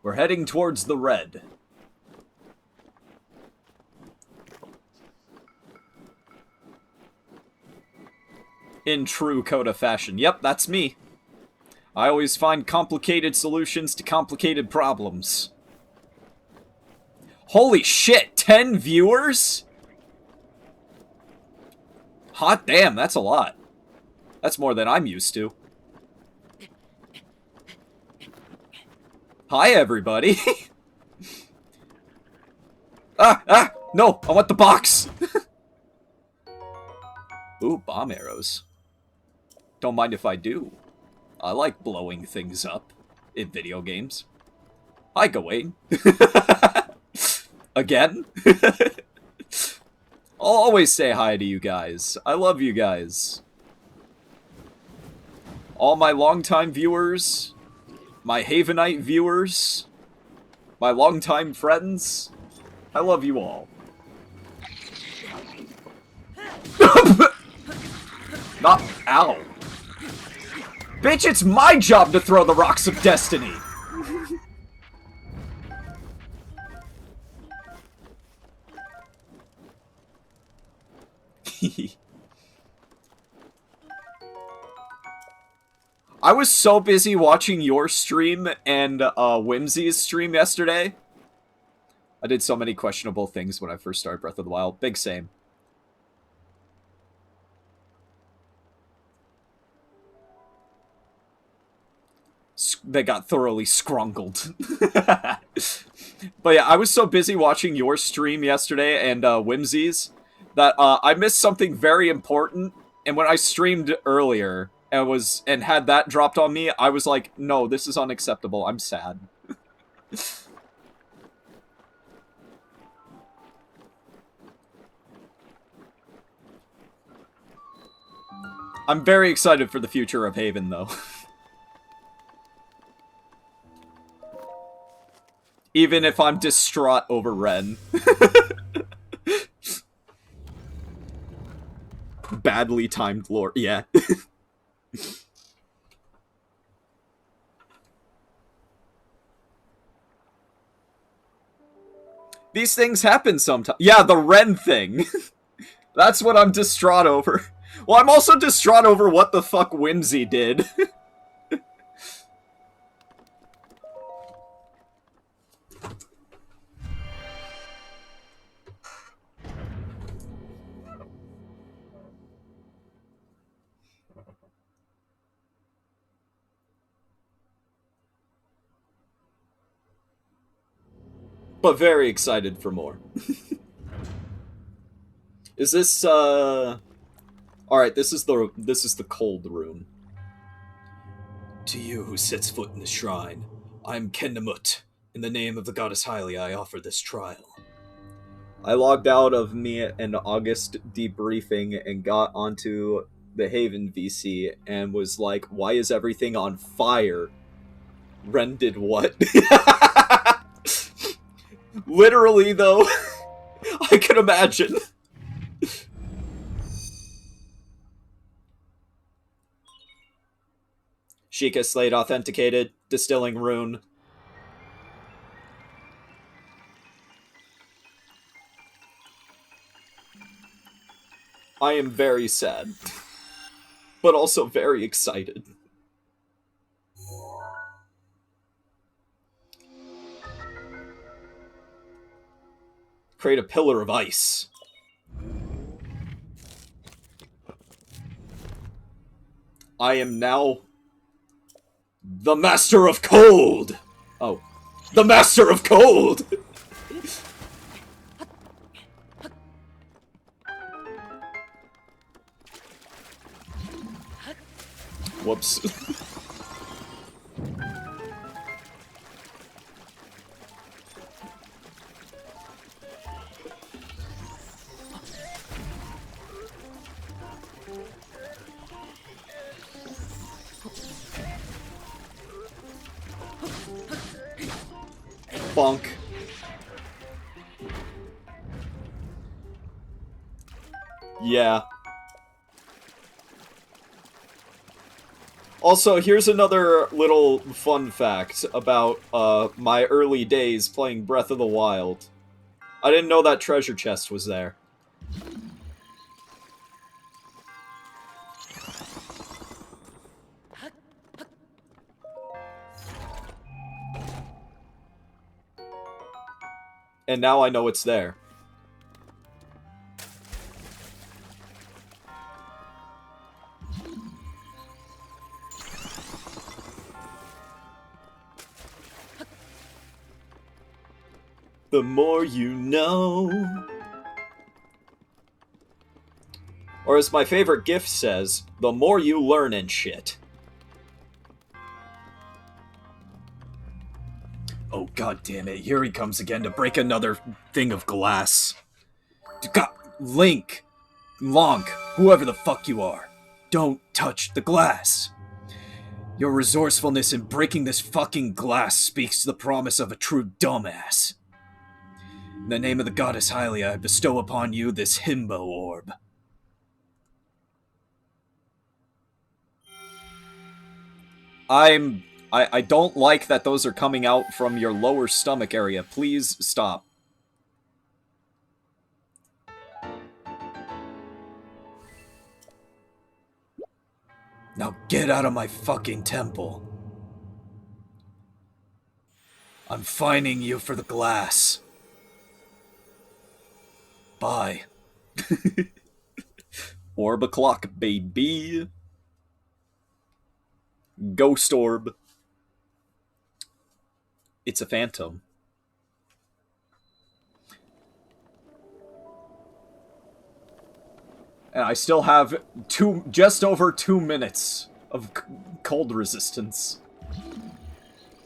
We're heading towards the red. In true Coda fashion. Yep, that's me. I always find complicated solutions to complicated problems. Holy shit, 10 viewers? Hot damn, that's a lot. That's more than I'm used to. Hi, everybody. No, I want the box. Ooh, bomb arrows. Don't mind if I do. I like blowing things up in video games. Hi, Gawain. Again? I'll always say hi to you guys. I love you guys. All my longtime viewers, my Havenite viewers, my longtime friends, I love you all. Not, ow. Bitch, it's my job to throw the rocks of destiny! I was so busy watching your stream and Whimsy's stream yesterday. I did so many questionable things when I first started Breath of the Wild. Big same. They got thoroughly scrungled. But yeah, I was so busy watching your stream yesterday and Whimsy's that I missed something very important. And when I streamed earlier and had that dropped on me, I was like, no, this is unacceptable. I'm sad. I'm very excited for the future of Haven, though. Even if I'm distraught over Ren. Badly timed lore. Yeah. These things happen sometimes. Yeah, the Ren thing. That's what I'm distraught over. Well, I'm also distraught over what the fuck Whimsy did. But very excited for more. Is this, Alright, this is the cold room. To you who sets foot in the shrine, I am Kendamut. In the name of the goddess Hylia, I offer this trial. I logged out of me and August debriefing and got onto the Haven VC and was like, why is everything on fire? Ren did what? Literally, though. I can imagine. Sheikah Slate authenticated. Distilling rune. I am very sad. But also very excited. Create a pillar of ice. I am now the Master of Cold! Oh. The Master of Cold! Whoops. Bonk. Yeah. Also, here's another little fun fact about my early days playing Breath of the Wild. I didn't know that treasure chest was there. And now I know it's there. The more you know. Or as my favorite GIF says, the more you learn and shit. Oh, god damn it. Here he comes again to break another thing of glass. God, Link, Lonk, whoever the fuck you are, don't touch the glass. Your resourcefulness in breaking this fucking glass speaks to the promise of a true dumbass. In the name of the goddess Hylia, I bestow upon you this himbo orb. I don't like that those are coming out from your lower stomach area. Please stop. Now get out of my fucking temple. I'm fining you for the glass. Bye. Orb o'clock, baby. Ghost orb. It's a phantom. And I still have just over 2 minutes of cold resistance.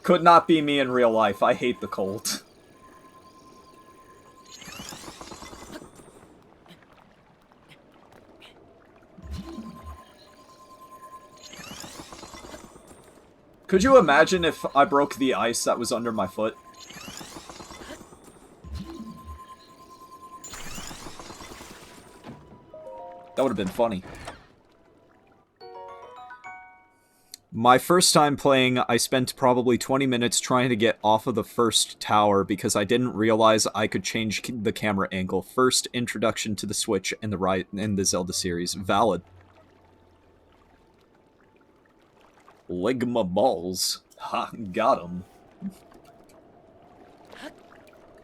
Could not be me in real life. I hate the cold. Could you imagine if I broke the ice that was under my foot? That would have been funny. My first time playing, I spent probably 20 minutes trying to get off of the first tower because I didn't realize I could change the camera angle. First introduction to the Switch and the Zelda series. Valid. Ligma balls. Ha, got him.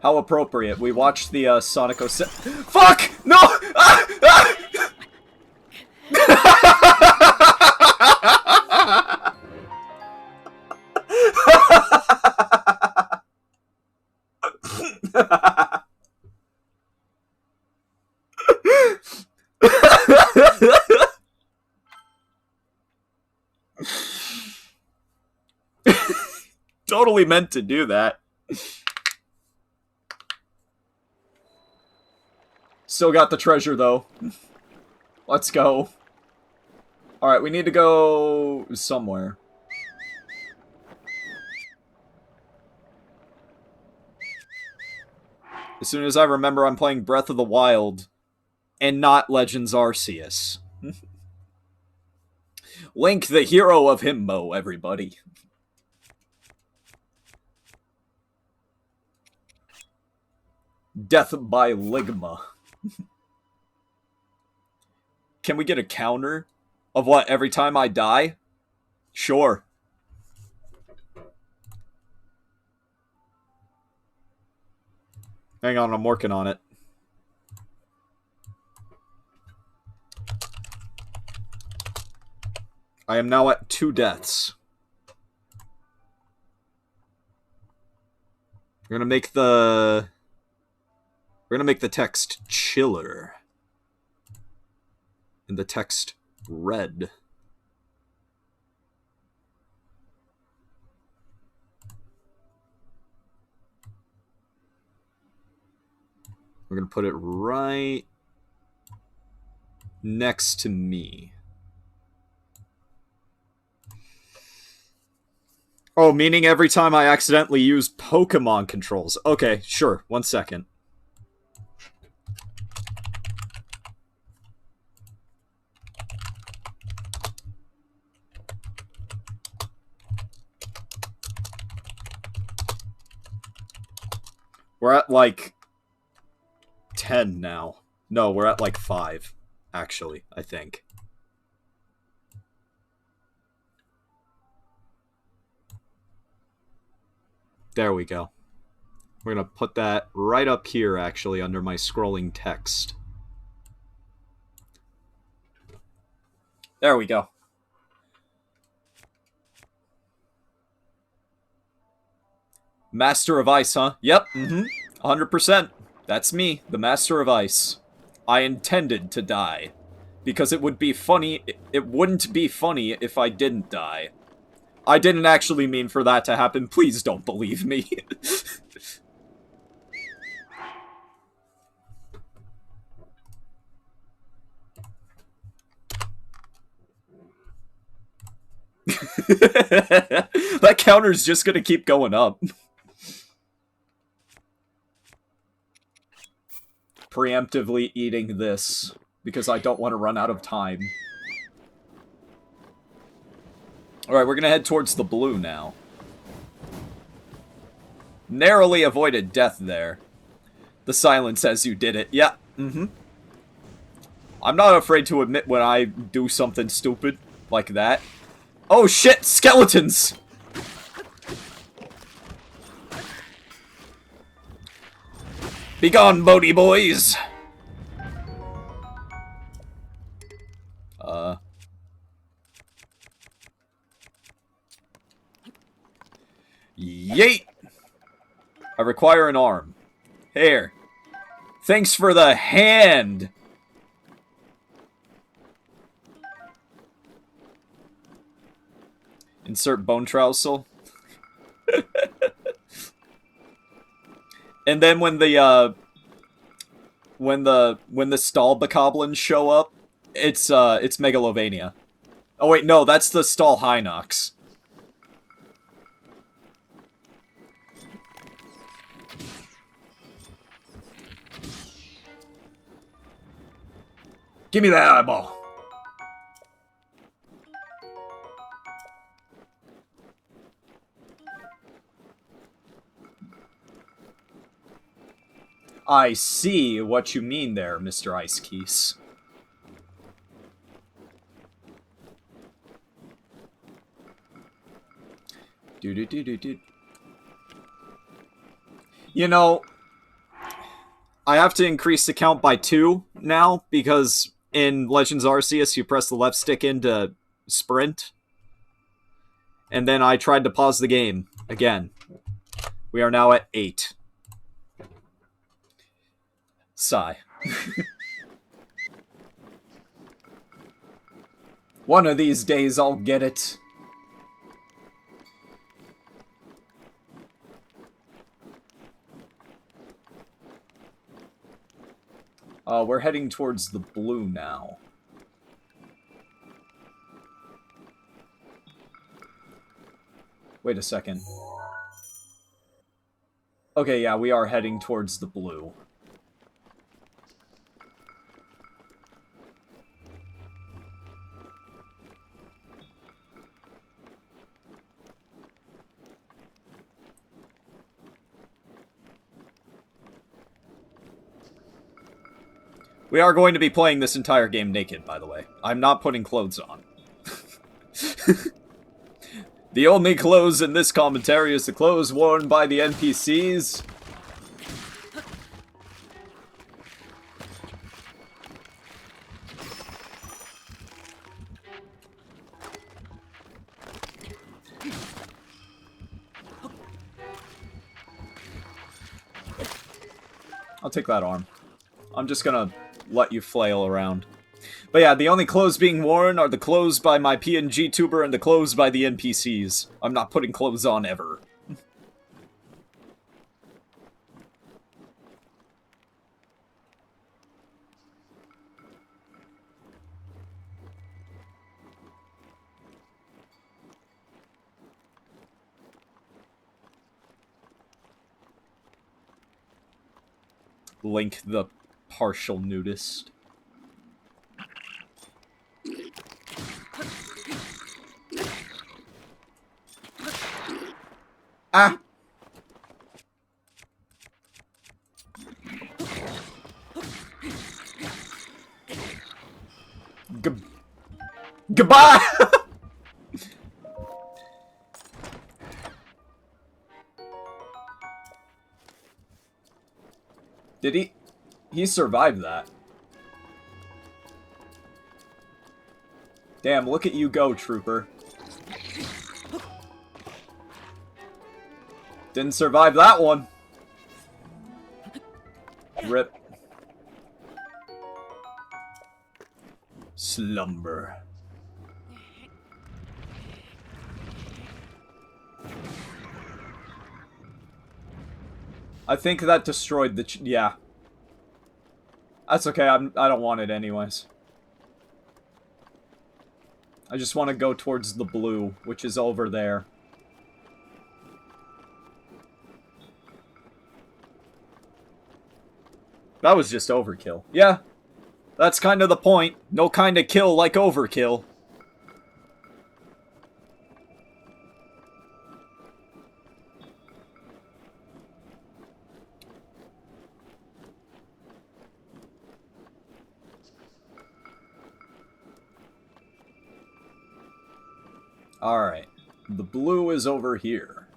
How appropriate. We watched the Sonic 07. Fuck! No! Ah! Ah! Totally meant to do that. Still got the treasure, though. Let's go. Alright, we need to go somewhere. As soon as I remember I'm playing Breath of the Wild and not Legends Arceus. Link, the hero of Himbo, everybody. Death by Ligma. Can we get a counter of what, every time I die? Sure. Hang on, I'm working on it. I am now at 2 deaths. We're gonna make the text chiller. And the text red. We're gonna put it right next to me. Oh, meaning every time I accidentally use Pokemon controls. Okay, sure. 1 second. We're at, like, 10 now. No, we're at, like, 5, actually, I think. There we go. We're gonna put that right up here, actually, under my scrolling text. There we go. Master of Ice, huh? Yep, 100%. That's me, the Master of Ice. I intended to die. Because it would be funny... It wouldn't be funny if I didn't die. I didn't actually mean for that to happen. Please don't believe me. That counter's just gonna keep going up. Preemptively eating this, because I don't want to run out of time. Alright, we're gonna head towards the blue now. Narrowly avoided death there. The silence says you did it. Yeah, I'm not afraid to admit when I do something stupid like that. Oh shit, skeletons! Begone, Bodhi boys! Yeet! I require an arm. Here. Thanks for the hand! Insert bone trousel. And then when the stall bokoblins show up, it's Megalovania. Oh wait, no, that's the stall Hinox. Give me that eyeball. I see what you mean there, Mr. Ice Keys. Do. You know, I have to increase the count by 2 now, because in Legends Arceus, you press the left stick in to sprint. And then I tried to pause the game again. We are now at 8. Sigh. One of these days I'll get it. We're heading towards the blue now. Wait a second. Okay, yeah, we are heading towards the blue. We are going to be playing this entire game naked, by the way. I'm not putting clothes on. The only clothes in this commentary is the clothes worn by the NPCs. I'll take that arm. I'm just gonna let you flail around. But yeah, the only clothes being worn are the clothes by my PNG tuber and the clothes by the NPCs. I'm not putting clothes on ever. Link the partial nudist. Ah! Goodbye! Did he? He survived that. Damn, look at you go, trooper. Didn't survive that one. Rip. Slumber. I think that destroyed the yeah. That's okay, I don't want it anyways. I just want to go towards the blue, which is over there. That was just overkill. Yeah, that's kind of the point. No kind of kill like overkill. Alright, the blue is over here.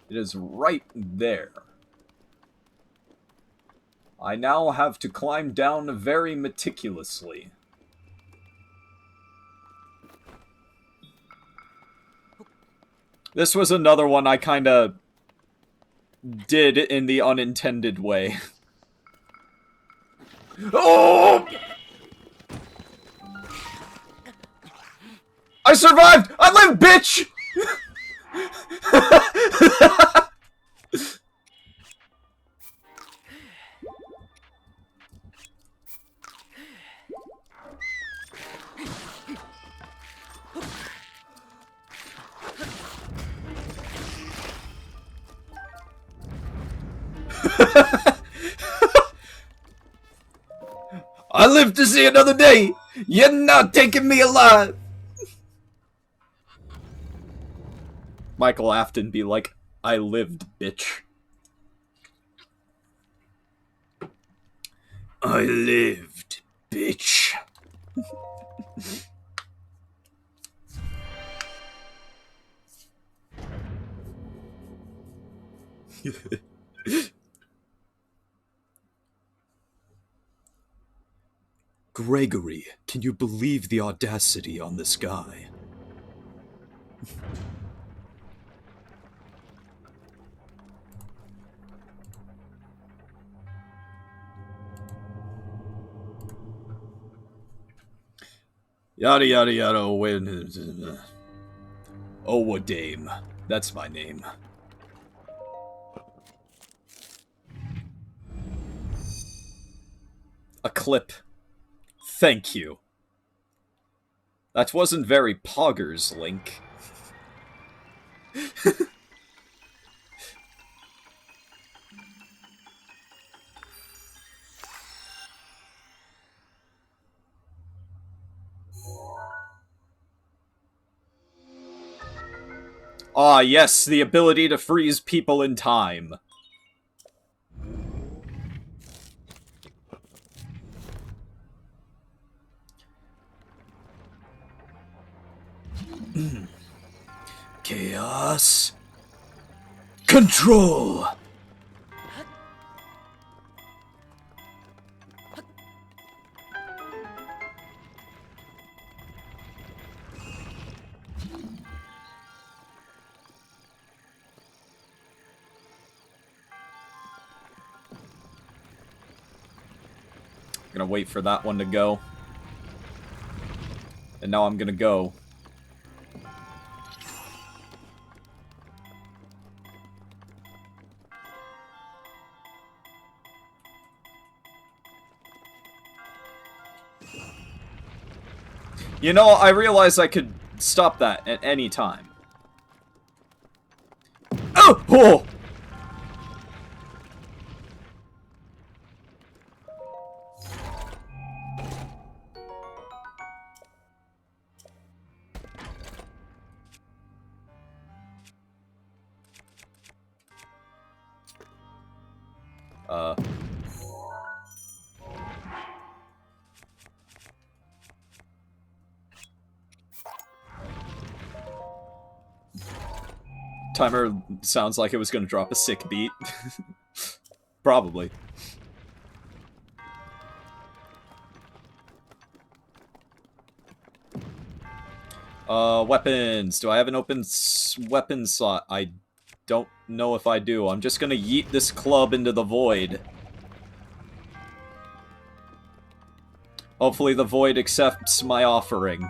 It is right there. I now have to climb down very meticulously. This was another one I kinda did in the unintended way. Oh! I survived! I live, bitch! I live to see another day! You're not taking me alive! Michael Afton be like, I lived, bitch. I lived, bitch. Gregory, can you believe the audacity on this guy? Yada yada yada, Owadame. That's my name. A clip. Thank you. That wasn't very poggers, Link. Ah, yes, the ability to freeze people in time. Chaos. Control! Gonna wait for that one to go. And now I'm gonna go. You know, I realized I could stop that at any time. Oh! Oh! Timer sounds like it was gonna drop a sick beat. Probably. Weapons. Do I have an open weapon slot? I don't know if I do. I'm just gonna yeet this club into the void. Hopefully the void accepts my offering.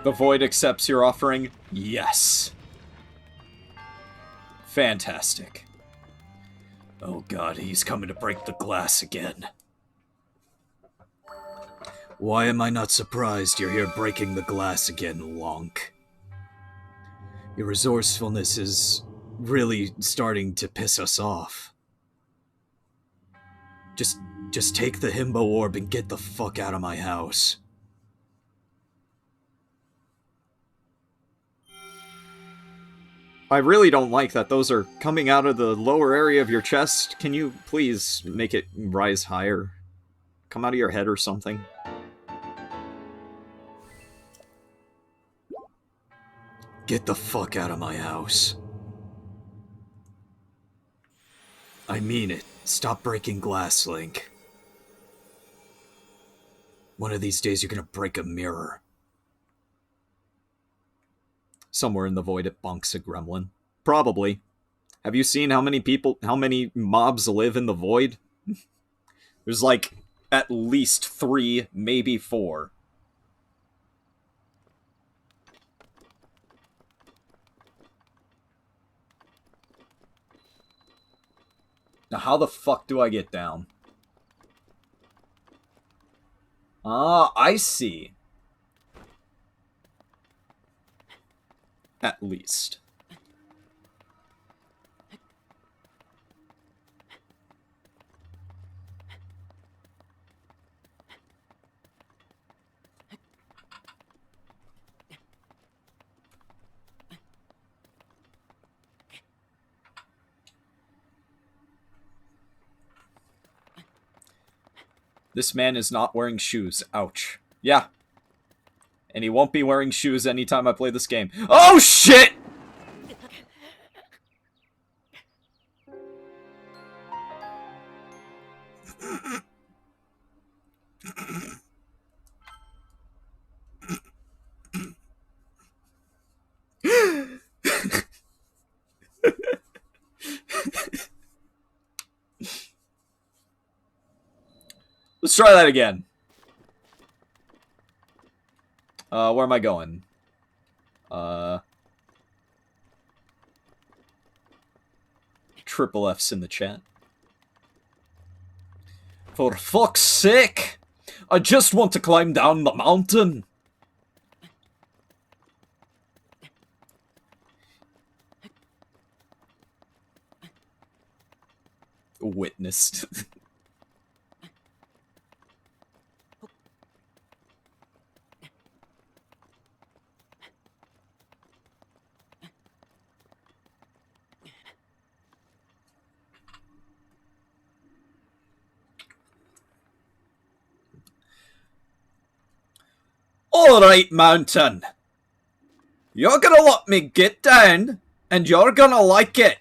The void accepts your offering? Yes. Fantastic. Oh god, he's coming to break the glass again. Why am I not surprised you're here breaking the glass again, Lonk? Your resourcefulness is really starting to piss us off. Just take the himbo orb and get the fuck out of my house. I really don't like that those are coming out of the lower area of your chest. Can you please make it rise higher? Come out of your head or something? Get the fuck out of my house. I mean it. Stop breaking glass, Link. One of these days you're gonna break a mirror. Somewhere in the void it bonks a gremlin. Probably. Have you seen how many mobs live in the void? There's like at least 3, maybe 4. Now how the fuck do I get down? Ah, I see. At least. This man is not wearing shoes. Ouch. Yeah. And he won't be wearing shoes anytime I play this game. Oh, shit! try that again. Where am I going? Triple F's in the chat. For fuck's sake! I just want to climb down the mountain! Witnessed. Alright, mountain. You're gonna let me get down, and you're gonna like it.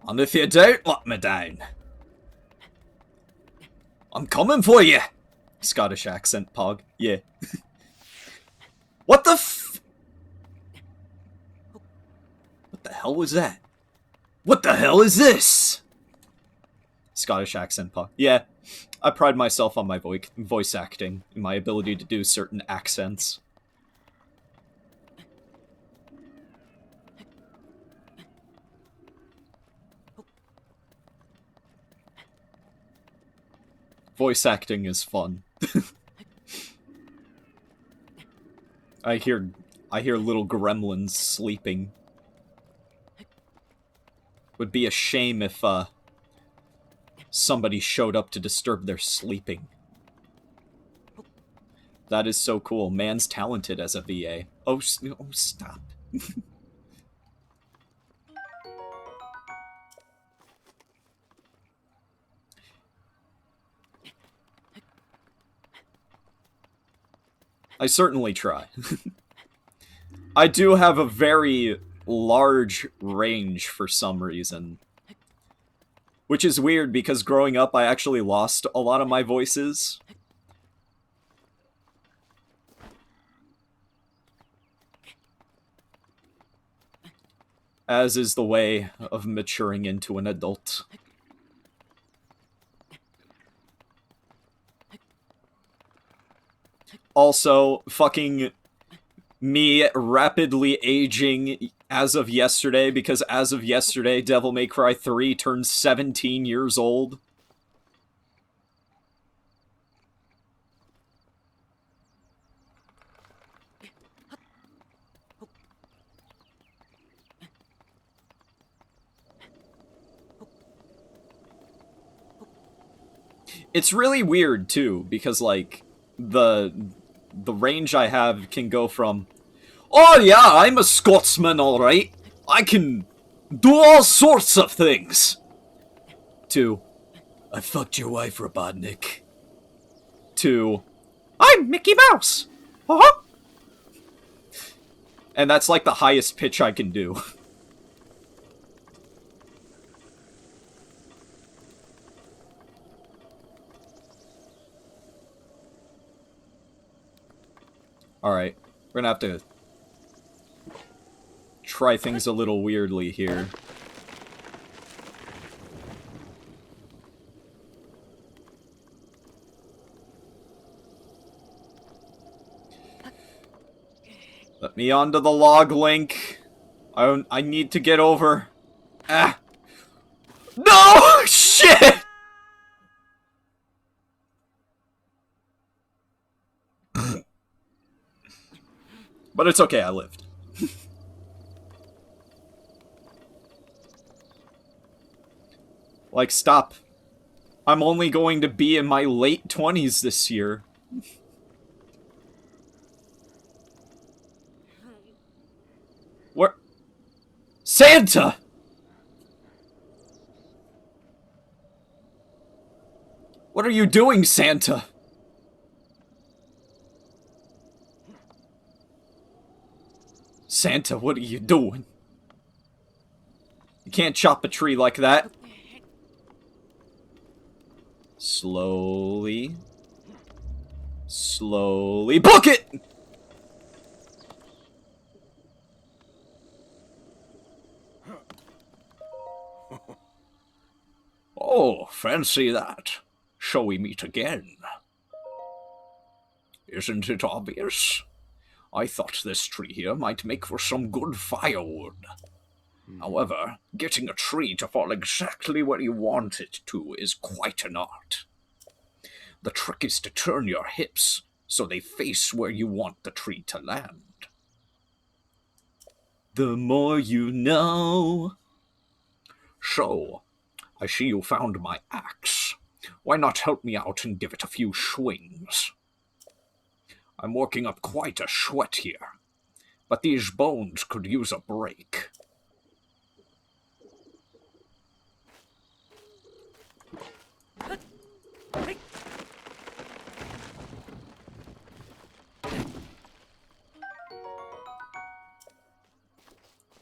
And if you don't let me down, I'm coming for you. Scottish accent, Pog. Yeah. What the What the hell was that? What the hell is this? Scottish accent, Pog. Yeah. I pride myself on my voice acting, and my ability to do certain accents. Voice acting is fun. I hear little gremlins sleeping. Would be a shame if somebody showed up to disturb their sleeping. That is so cool. Man's talented as a VA. Oh stop. I certainly try. I do have a very large range for some reason. Which is weird because growing up I actually lost a lot of my voices. As is the way of maturing into an adult. Also, fucking me rapidly aging as of yesterday, because as of yesterday, Devil May Cry 3 turned 17 years old. It's really weird, too, because, like, the range I have can go from, oh yeah, I'm a Scotsman, alright. I can do all sorts of things. To, I fucked your wife, Robotnik. To, I'm Mickey Mouse. Uh-huh. And that's like the highest pitch I can do. Alright, we're gonna have to try things a little weirdly here. Let me onto the log link. I need to get over. Ah! No! Shit! But it's okay, I lived. Like, stop. I'm only going to be in my late 20s this year. Where? Santa! What are you doing, Santa? Santa, what are you doing? You can't chop a tree like that. Slowly. Slowly. Book it! Oh, fancy that. Shall we meet again? Isn't it obvious? I thought this tree here might make for some good firewood. However, getting a tree to fall exactly where you want it to is quite an art. The trick is to turn your hips so they face where you want the tree to land. The more you know. So, I see you found my axe. Why not help me out and give it a few swings? I'm working up quite a sweat here, but these bones could use a break.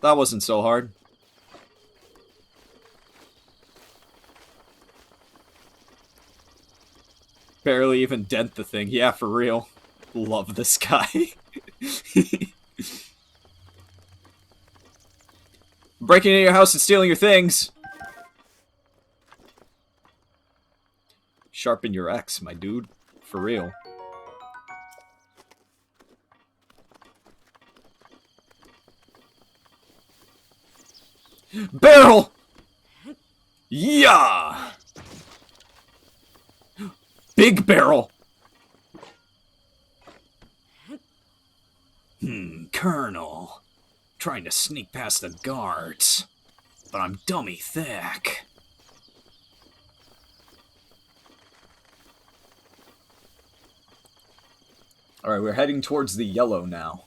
That wasn't so hard. Barely even dent the thing. Yeah, for real. Love this guy. Breaking into your house and stealing your things. Sharpen your axe, my dude. For real. Barrel! Yeah! Big barrel! Colonel. Trying to sneak past the guards. But I'm dummy thick. Alright, we're heading towards the yellow now.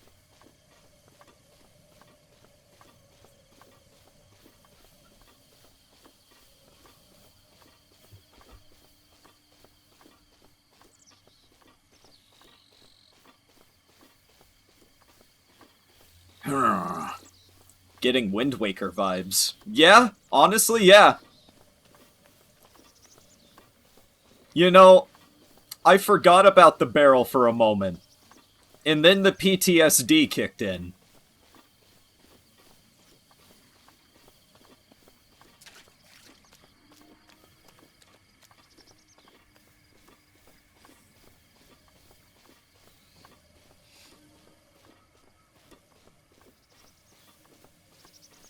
Getting Wind Waker vibes. Yeah, honestly, yeah. You know, I forgot about the barrel for a moment. And then the PTSD kicked in.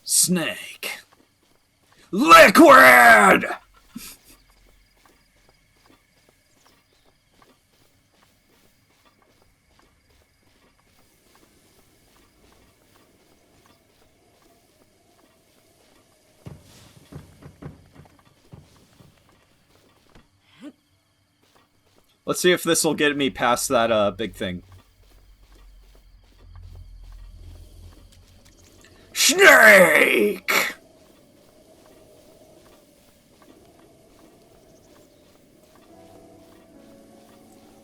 Snake. Liquid! Let's see if this will get me past that big thing. Snake!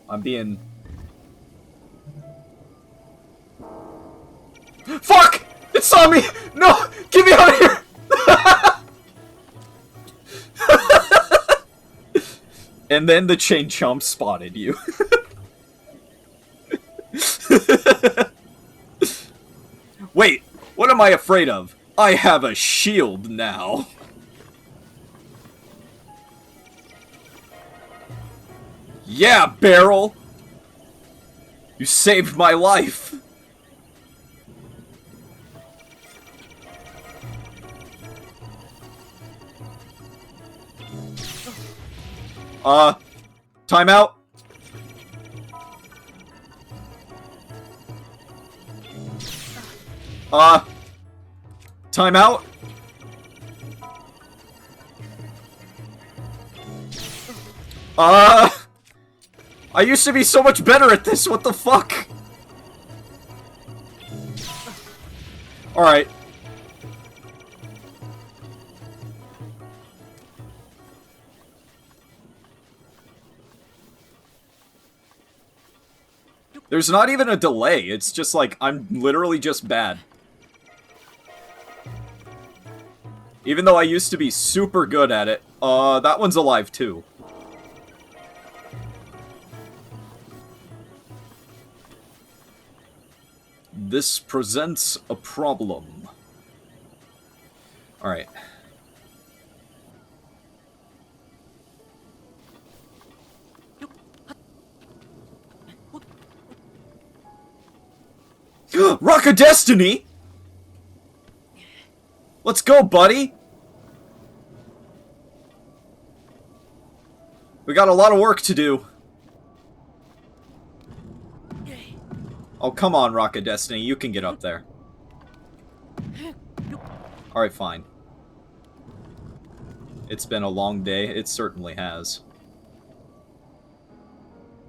I'm being... Fuck! It saw me! No! Get me out of here! And then the chain chomp spotted you. Wait, what am I afraid of? I have a shield now. Yeah, Barrel! You saved my life! Timeout? Timeout? I used to be so much better at this, what the fuck? Alright. There's not even a delay, it's just like, I'm literally just bad. Even though I used to be super good at it. That one's alive too. This presents a problem. Alright. Rock of Destiny! Let's go, buddy! We got a lot of work to do. Oh, come on, Rock of Destiny. You can get up there. Alright, fine. It's been a long day. It certainly has.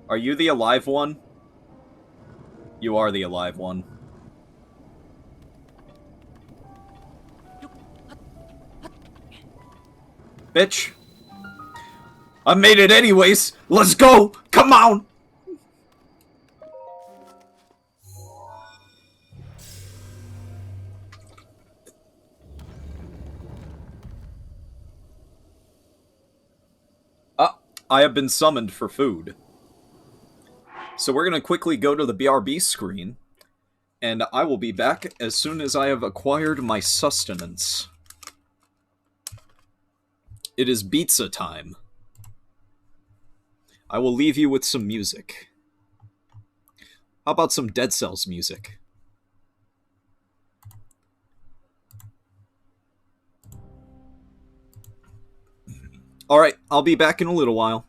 Are you the alive one? You are the alive one. Bitch. I made it anyways. Let's go. Come on. I have been summoned for food. So we're going to quickly go to the BRB screen, and I will be back as soon as I have acquired my sustenance. It is pizza time. I will leave you with some music. How about some Dead Cells music? Alright, I'll be back in a little while.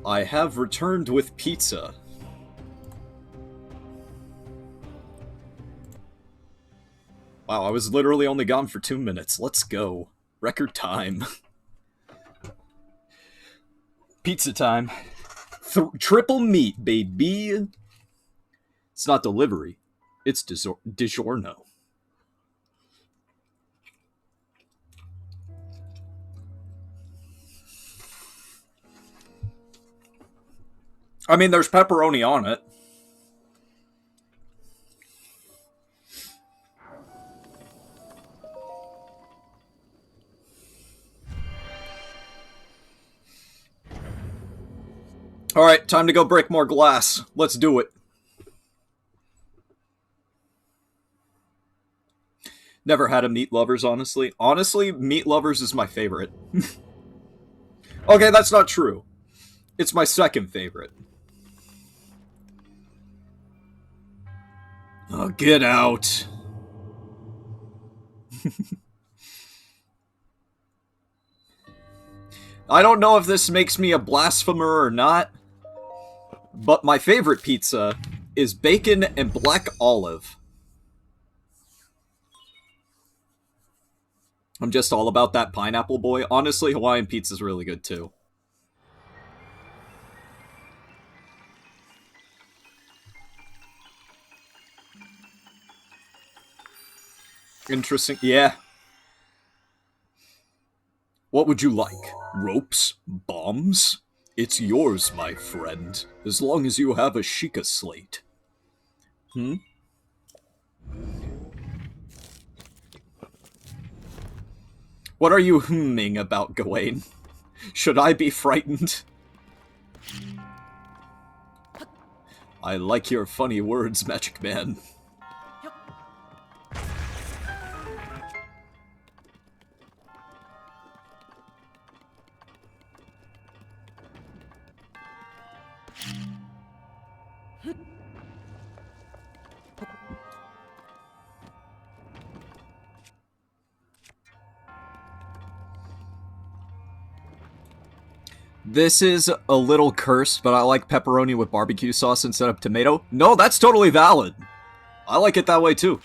I have returned with pizza. Wow, I was literally only gone for 2 minutes. Let's go. Record time. Pizza time. Triple meat, baby. It's not delivery. It's DiGiorno. I mean, there's pepperoni on it. Alright, time to go break more glass. Let's do it. Never had a Meat Lovers, honestly. Honestly, Meat Lovers is my favorite. Okay, that's not true. It's my second favorite. Oh, get out. I don't know if this makes me a blasphemer or not, but my favorite pizza is bacon and black olive. I'm just all about that pineapple boy. Honestly, Hawaiian pizza's really good too. Interesting. Yeah. What would you like? Ropes? Bombs? It's yours, my friend, as long as you have a Sheikah slate. Hmm? What are you hmming about, Gawain? Should I be frightened? I like your funny words, Magic Man. This is a little cursed, but I like pepperoni with barbecue sauce instead of tomato. No, that's totally valid. I like it that way too.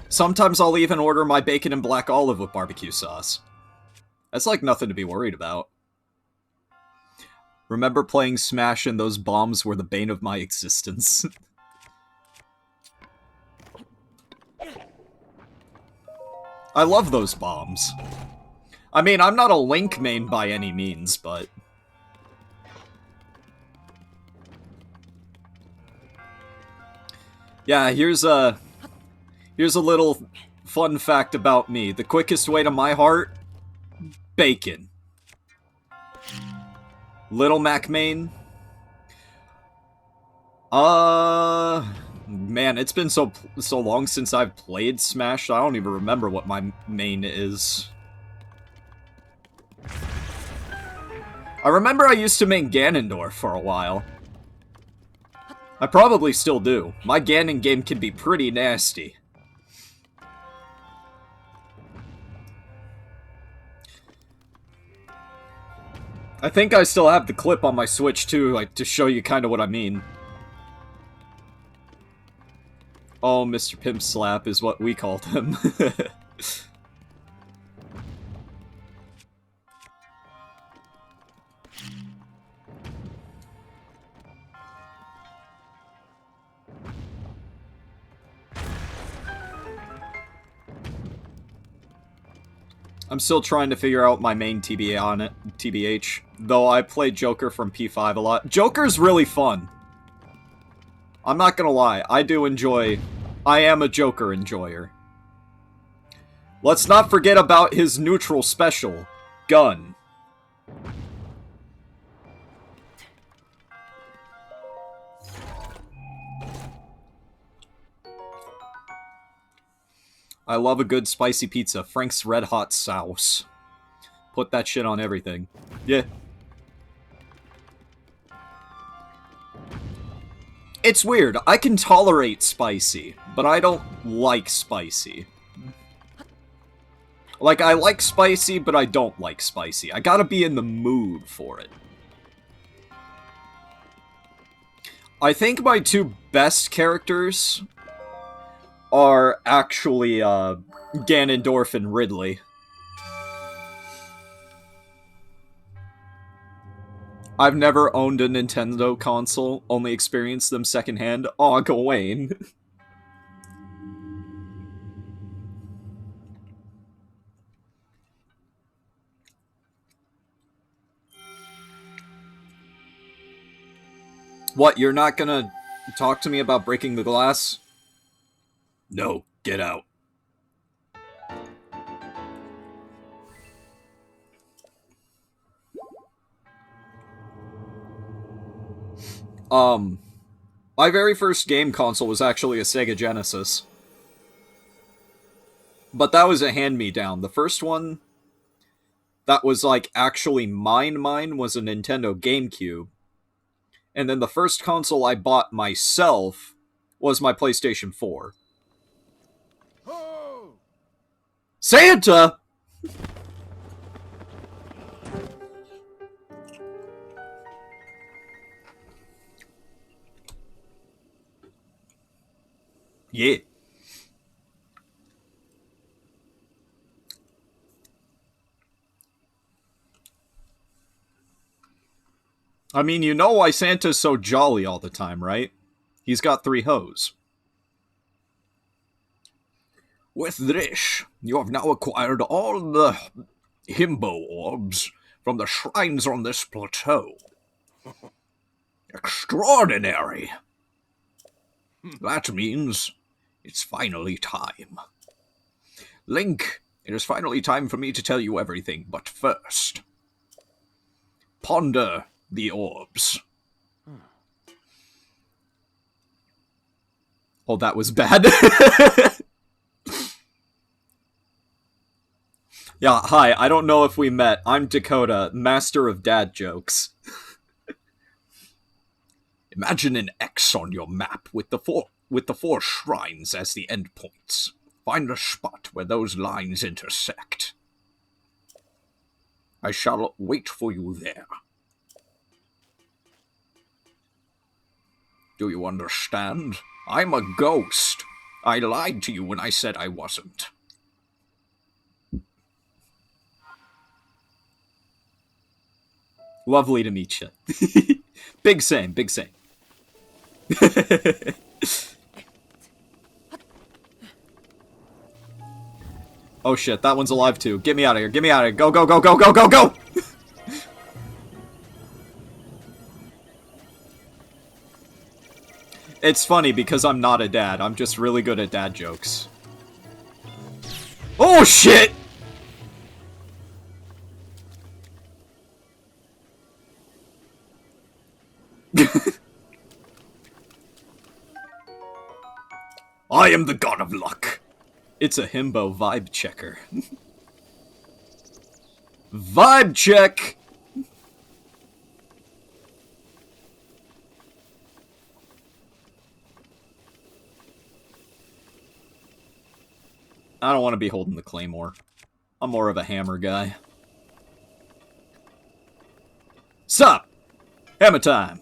Sometimes I'll even order my bacon and black olive with barbecue sauce. That's like nothing to be worried about. Remember playing Smash and those bombs were the bane of my existence. I love those bombs. I mean, I'm not a Link main by any means, but... yeah, here's a little fun fact about me. The quickest way to my heart? Bacon. Little Mac main? Man, it's been so long since I've played Smash, I don't even remember what my main is. I remember I used to main Ganondorf for a while. I probably still do. My Ganon game can be pretty nasty. I think I still have the clip on my Switch too, like to show you kind of what I mean. Oh, Mr. Pimp Slap is what we called him. I'm still trying to figure out my main TBA on it, TBH. Though I play Joker from P5 a lot. Joker's really fun. I'm not gonna lie, I do enjoy... I am a Joker enjoyer. Let's not forget about his neutral special, Gun. I love a good spicy pizza. Frank's Red Hot Sauce. Put that shit on everything. Yeah. It's weird. I can tolerate spicy, but I don't like spicy. Like, I like spicy, but I don't like spicy. I gotta be in the mood for it. I think my two best characters are actually, Ganondorf and Ridley. I've never owned a Nintendo console, only experienced them secondhand. Aw, Gawain. What, you're not gonna talk to me about breaking the glass? No, get out. My very first game console was actually a Sega Genesis. But that was a hand-me-down. The first one that was, like, actually mine was a Nintendo GameCube. And then the first console I bought myself was my PlayStation 4. Oh! Santa! Yeah. I mean, you know why Santa's so jolly all the time, right? He's got 3 hoes. With this, you have now acquired all the himbo orbs from the shrines on this plateau. Extraordinary! That means it's finally time. Link, it is finally time for me to tell you everything, but first, ponder the orbs. Oh, that was bad. Yeah, hi, I don't know if we met. I'm Dakota, master of dad jokes. Imagine an X on your map with the four shrines as the endpoints. Find a spot where those lines intersect. I shall wait for you there. Do you understand? I'm a ghost. I lied to you when I said I wasn't. Lovely to meet you. Big same, big same. Oh shit, that one's alive too. Get me out of here, get me out of here. Go, go, go, go, go, go, go! It's funny because I'm not a dad. I'm just really good at dad jokes. Oh shit! I am the god of luck. It's a himbo vibe checker. Vibe check! I don't want to be holding the claymore. I'm more of a hammer guy. Sup! Hammer time!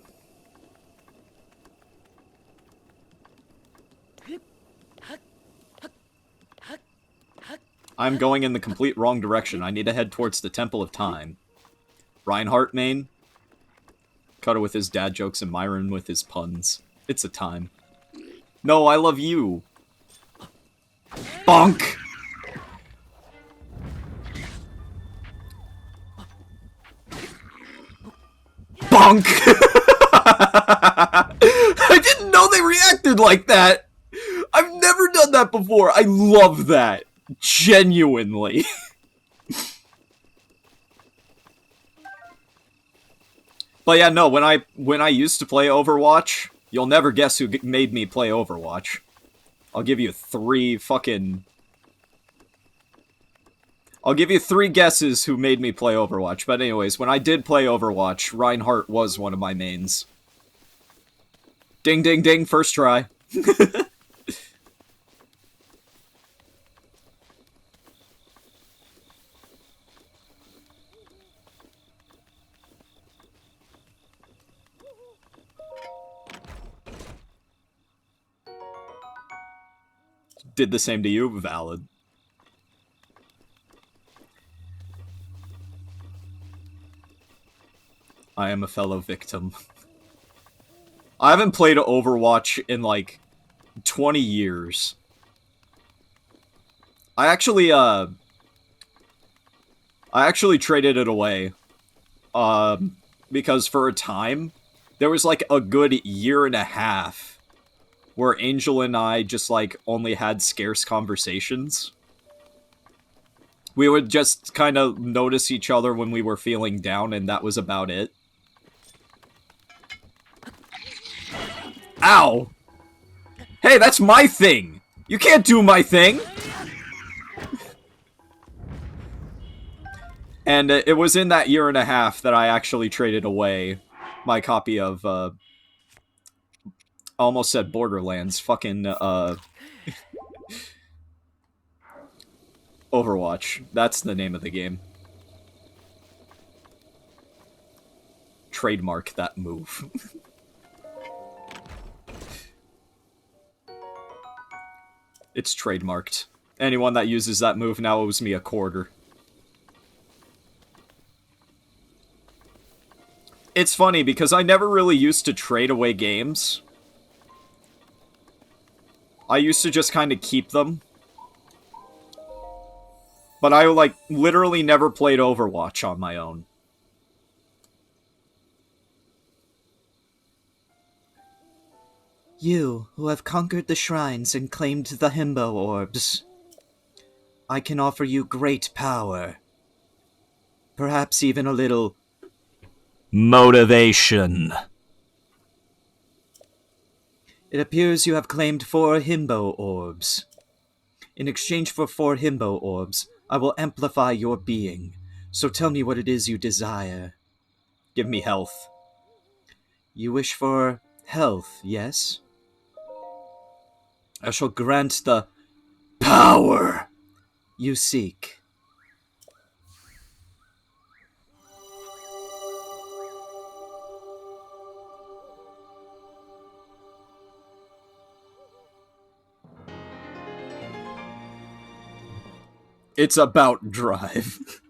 I'm going in the complete wrong direction. I need to head towards the Temple of Time. Reinhardt main. Cutter with his dad jokes and Myron with his puns. It's a time. No, I love you. Bonk! Bonk! I didn't know they reacted like that! I've never done that before. I love that. Genuinely. But yeah, no, when I used to play Overwatch, you'll never guess who made me play Overwatch. I'll give you 3 guesses who made me play Overwatch. But anyways, when I did play Overwatch, Reinhardt was one of my mains. Ding ding ding, first try. Did the same to you, valid. I am a fellow victim. I haven't played Overwatch in like 20 years. I actually traded it away. Because for a time, there was like a good year and a half where Angel and I just like only had scarce conversations. We would just kind of notice each other when we were feeling down, and that was about it. Ow! Hey, that's my thing! You can't do my thing! And it was in that year and a half that I actually traded away my copy of, I almost said Borderlands, fucking, Overwatch. That's the name of the game. Trademark that move. It's trademarked. Anyone that uses that move now owes me a quarter. It's funny because I never really used to trade away games. I used to just kind of keep them. But I, like, literally never played Overwatch on my own. You, who have conquered the shrines and claimed the himbo orbs, I can offer you great power. Perhaps even a little motivation. It appears you have claimed 4 himbo orbs. In exchange for 4 himbo orbs, I will amplify your being. So tell me what it is you desire. Give me health. You wish for health, yes? I shall grant the power you seek. It's about drive.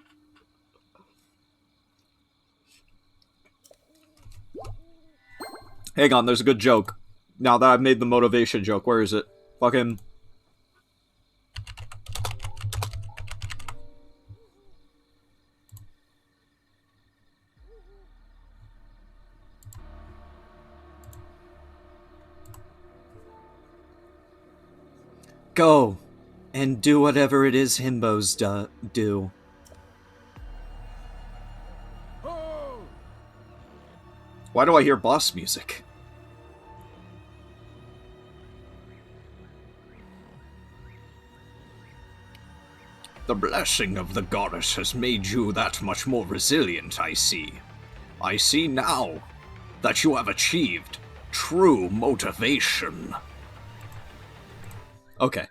Hang on, there's a good joke. Now that I've made the motivation joke, where is it? Fucking... Go, and do whatever it is himbos do. Why do I hear boss music? The blessing of the goddess has made you that much more resilient, I see. I see now that you have achieved true motivation. Okay.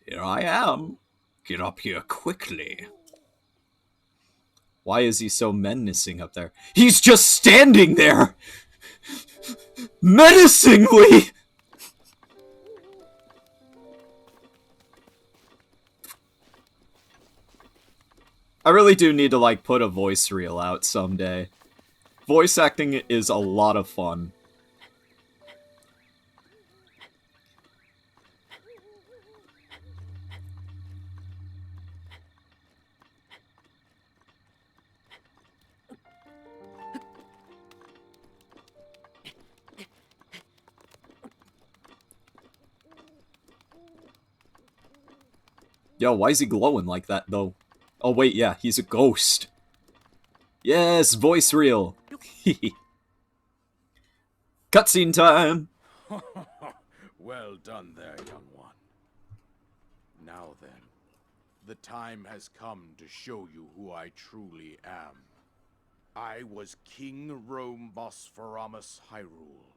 Here I am. Get up here quickly. Why is he so menacing up there? He's just standing there! Menacingly! I really do need to, like, put a voice reel out someday. Voice acting is a lot of fun. Yo, why is he glowing like that, though? Oh, wait, yeah, he's a ghost. Yes, voice reel. Cutscene time. Well done there, young one. Now then, the time has come to show you who I truly am. I was King Rome Bosphoramus Hyrule.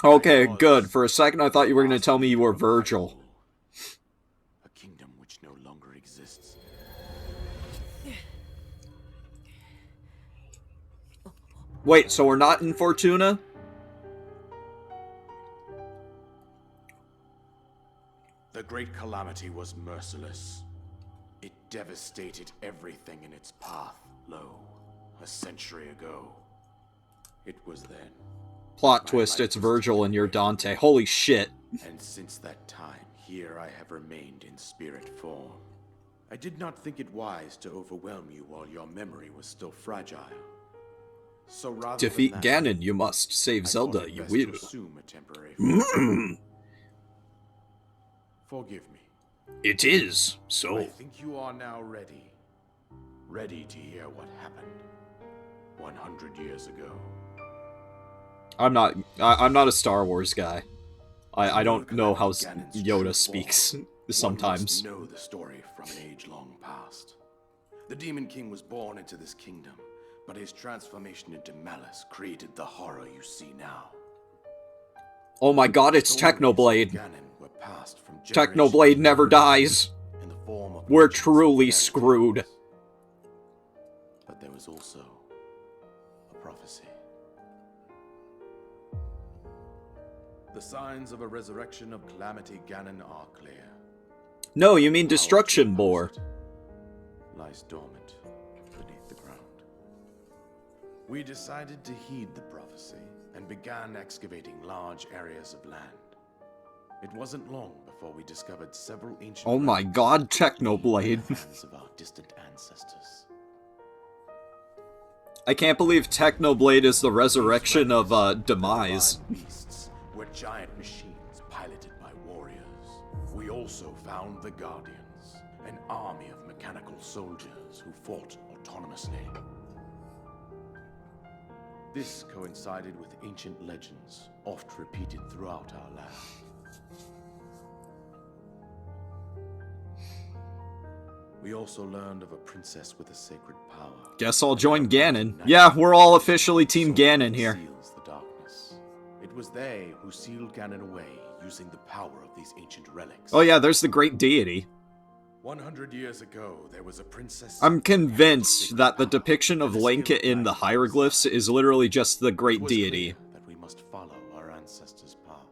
Okay, good. For a second, I thought you were going to tell me you were Virgil. A kingdom which no longer exists. Wait, so we're not in Fortuna? The great calamity was merciless. It devastated everything in its path, lo, a century ago. It was then. Plot twist, it's Virgil and you're Dante. Holy shit. And since that time, here I have remained in spirit form. I did not think it wise to overwhelm you while your memory was still fragile. So rather Defeat than that, Ganon, you must. Save I Zelda, thought it you best to will. assume a temporary form. Forgive me. It is, I so... think you are now ready. Ready to hear what happened 100 years ago. I'm not a Star Wars guy. I don't know how Ganon's true Yoda form, speaks One sometimes. must know the story from an age long past. The Demon King was born into this kingdom, but his transformation into malice created the horror you see now. Oh my god, it's Stories of Technoblade. Ganon were passed from Technoblade generation never to generation dies. in the form of We're legends and truly fairy screwed. tales. But there was also a prophecy. The signs of a resurrection of Calamity Ganon are clear. No, you mean Power to Destruction oppose Boar. it lies dormant beneath the ground. We decided to heed the prophecy and began excavating large areas of land. It wasn't long before we discovered several ancient Oh my relics god, in the Technoblade. hands of our distant ancestors. I can't believe Technoblade is the resurrection of, Demise. Divine beasts were giant machines piloted by warriors. We also found the Guardians, an army of mechanical soldiers who fought autonomously. This coincided with ancient legends, oft repeated throughout our land. We also learned of a princess with a sacred power. Guess I'll join Ganon. Yeah, we're all officially Team Ganon here. Seals the darkness. It was they who sealed Ganon away using the power of these ancient relics. Oh yeah, there's the Great Deity. 100 years ago, there was a princess. I'm convinced that the depiction of Link in the hieroglyphs is literally just the It Great was Deity. clear that we must follow our ancestors' path.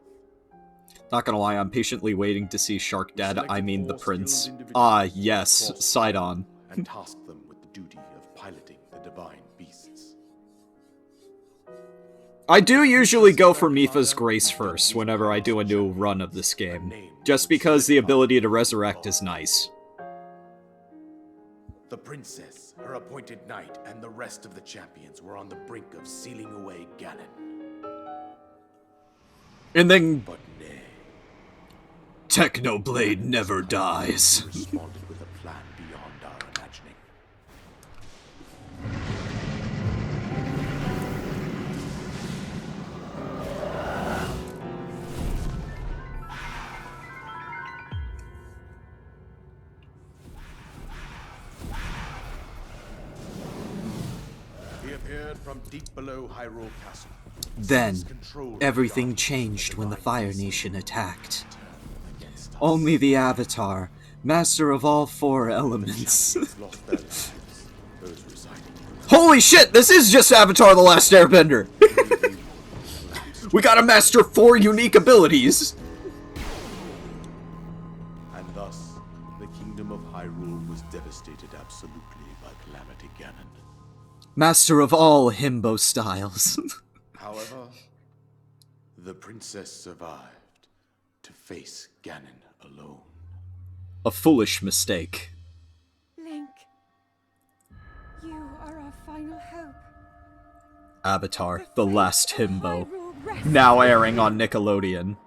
Not gonna lie, I'm patiently waiting to see Shark Dad, I Selected mean the 4 prince. skilled individuals Ah, to yes, cross the Sidon. and tasked them with the duty of piloting the divine beasts. I do usually go for Mipha's Grace first whenever I do a new run of this game, just because the ability to resurrect is nice. The princess, her appointed knight, and the rest of the champions were on the brink of sealing away Ganon. And then But nay, Technoblade never dies. responded with a plan beyond our imagining. He appeared from deep below Hyrule Castle. Then, Seized control of everything the changed when the divine Fire beasts Nation attacked. against us. Only the Avatar, master of all 4 elements. Champions lost their lives. Those residing Holy shit, this is just Avatar: The Last Airbender! We gotta master 4 unique abilities! And thus, the kingdom of Hyrule was devastated absolutely by Calamity Ganon. Master of all himbo styles. However, the princess survived to face Ganon alone. A foolish mistake. Link, you are our final hope. Avatar: The Last fate of Himbo. Hyrule rests Now with airing you. on Nickelodeon.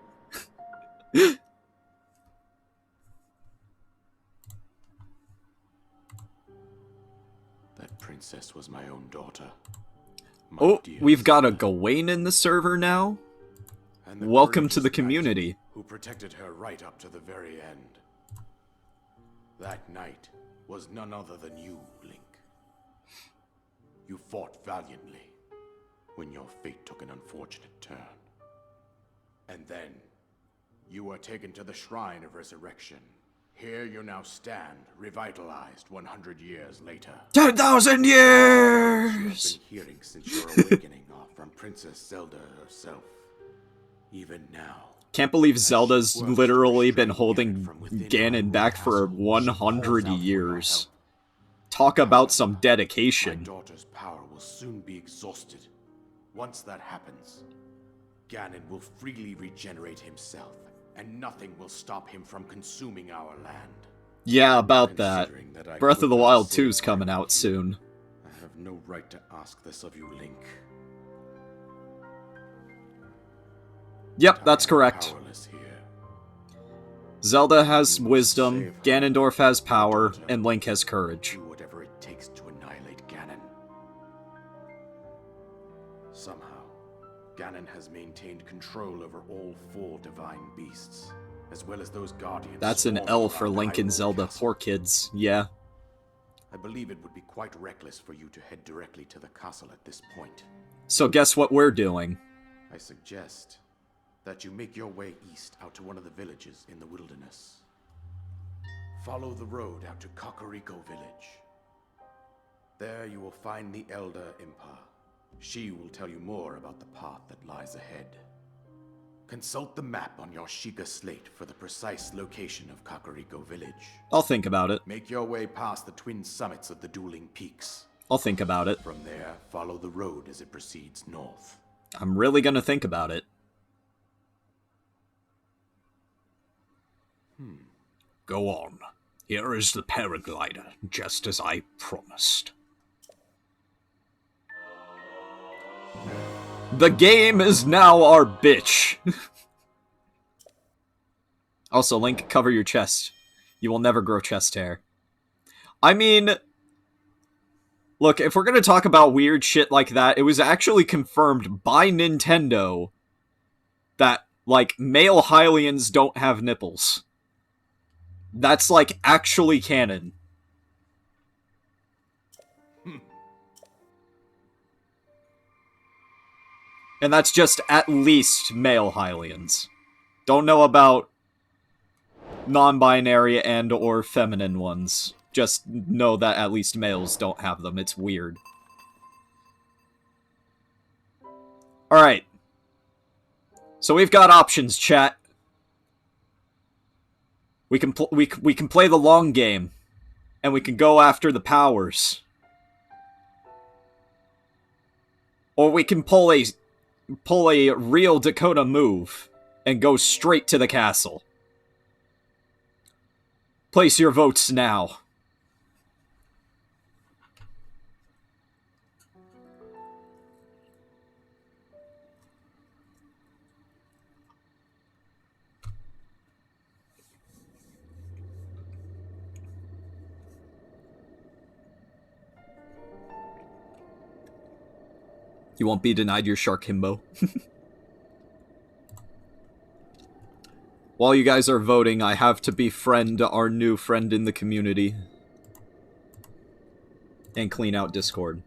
That princess was my own daughter. My Oh, dear we've got a Zelda, Gawain in the server now? and the Welcome to courageous the knight community. Who protected her right up to the very end. That knight was none other than you, Link. You fought valiantly when your fate took an unfortunate turn. And then, you were taken to the Shrine of Resurrection. Here you now stand, revitalized 100 years later. 10,000 You've years! been hearing since your awakening from Princess Zelda herself. Even now, Can't believe Zelda's literally been holding Ganon back for 100 years. Talk about some my dedication. daughter's power will soon be exhausted. Once that happens, Ganon will freely regenerate himself, and nothing will stop him from consuming our land. Yeah, about that. Considering that I Breath could of the not Wild save 2's coming my out people, soon. I have no right to ask this of you, Link. Yep, that's I am correct. powerless here. Zelda has wisdom, Ganondorf has power, and Link has courage. Do whatever it takes to annihilate Ganon. Somehow, Ganon has maintained control over all 4 divine beasts, as well as those guardians. That's an swarming L for around Link and Hyrule Zelda, Castle. poor kids, yeah. I believe it would be quite reckless for you to head directly to the castle at this point. So guess what we're doing? I suggest that you make your way east out to one of the villages in the wilderness. Follow the road out to Kakariko Village. There you will find the Elder Impa. She will tell you more about the path that lies ahead. Consult the map on your Sheikah slate for the precise location of Kakariko Village. I'll think about it. Make your way past the twin summits of the dueling peaks. I'll think about it. From there, follow the road as it proceeds north. I'm really gonna think about it. Go on. Here is the paraglider, just as I promised. The game is now our bitch. Also, Link, cover your chest. You will never grow chest hair. I mean, look, if we're gonna talk about weird shit like that, it was actually confirmed by Nintendo that, like, male Hylians don't have nipples. That's, like, actually canon. And that's just at least male Hylians. Don't know about non-binary and or feminine ones. Just know that at least males don't have them. It's weird. Alright. So we've got options, chat. We can we can play the long game. And we can go after the powers. Or we can pull a real Dakota move and go straight to the castle. Place your votes now. You won't be denied your shark himbo. While you guys are voting, I have to befriend our new friend in the community. And clean out Discord.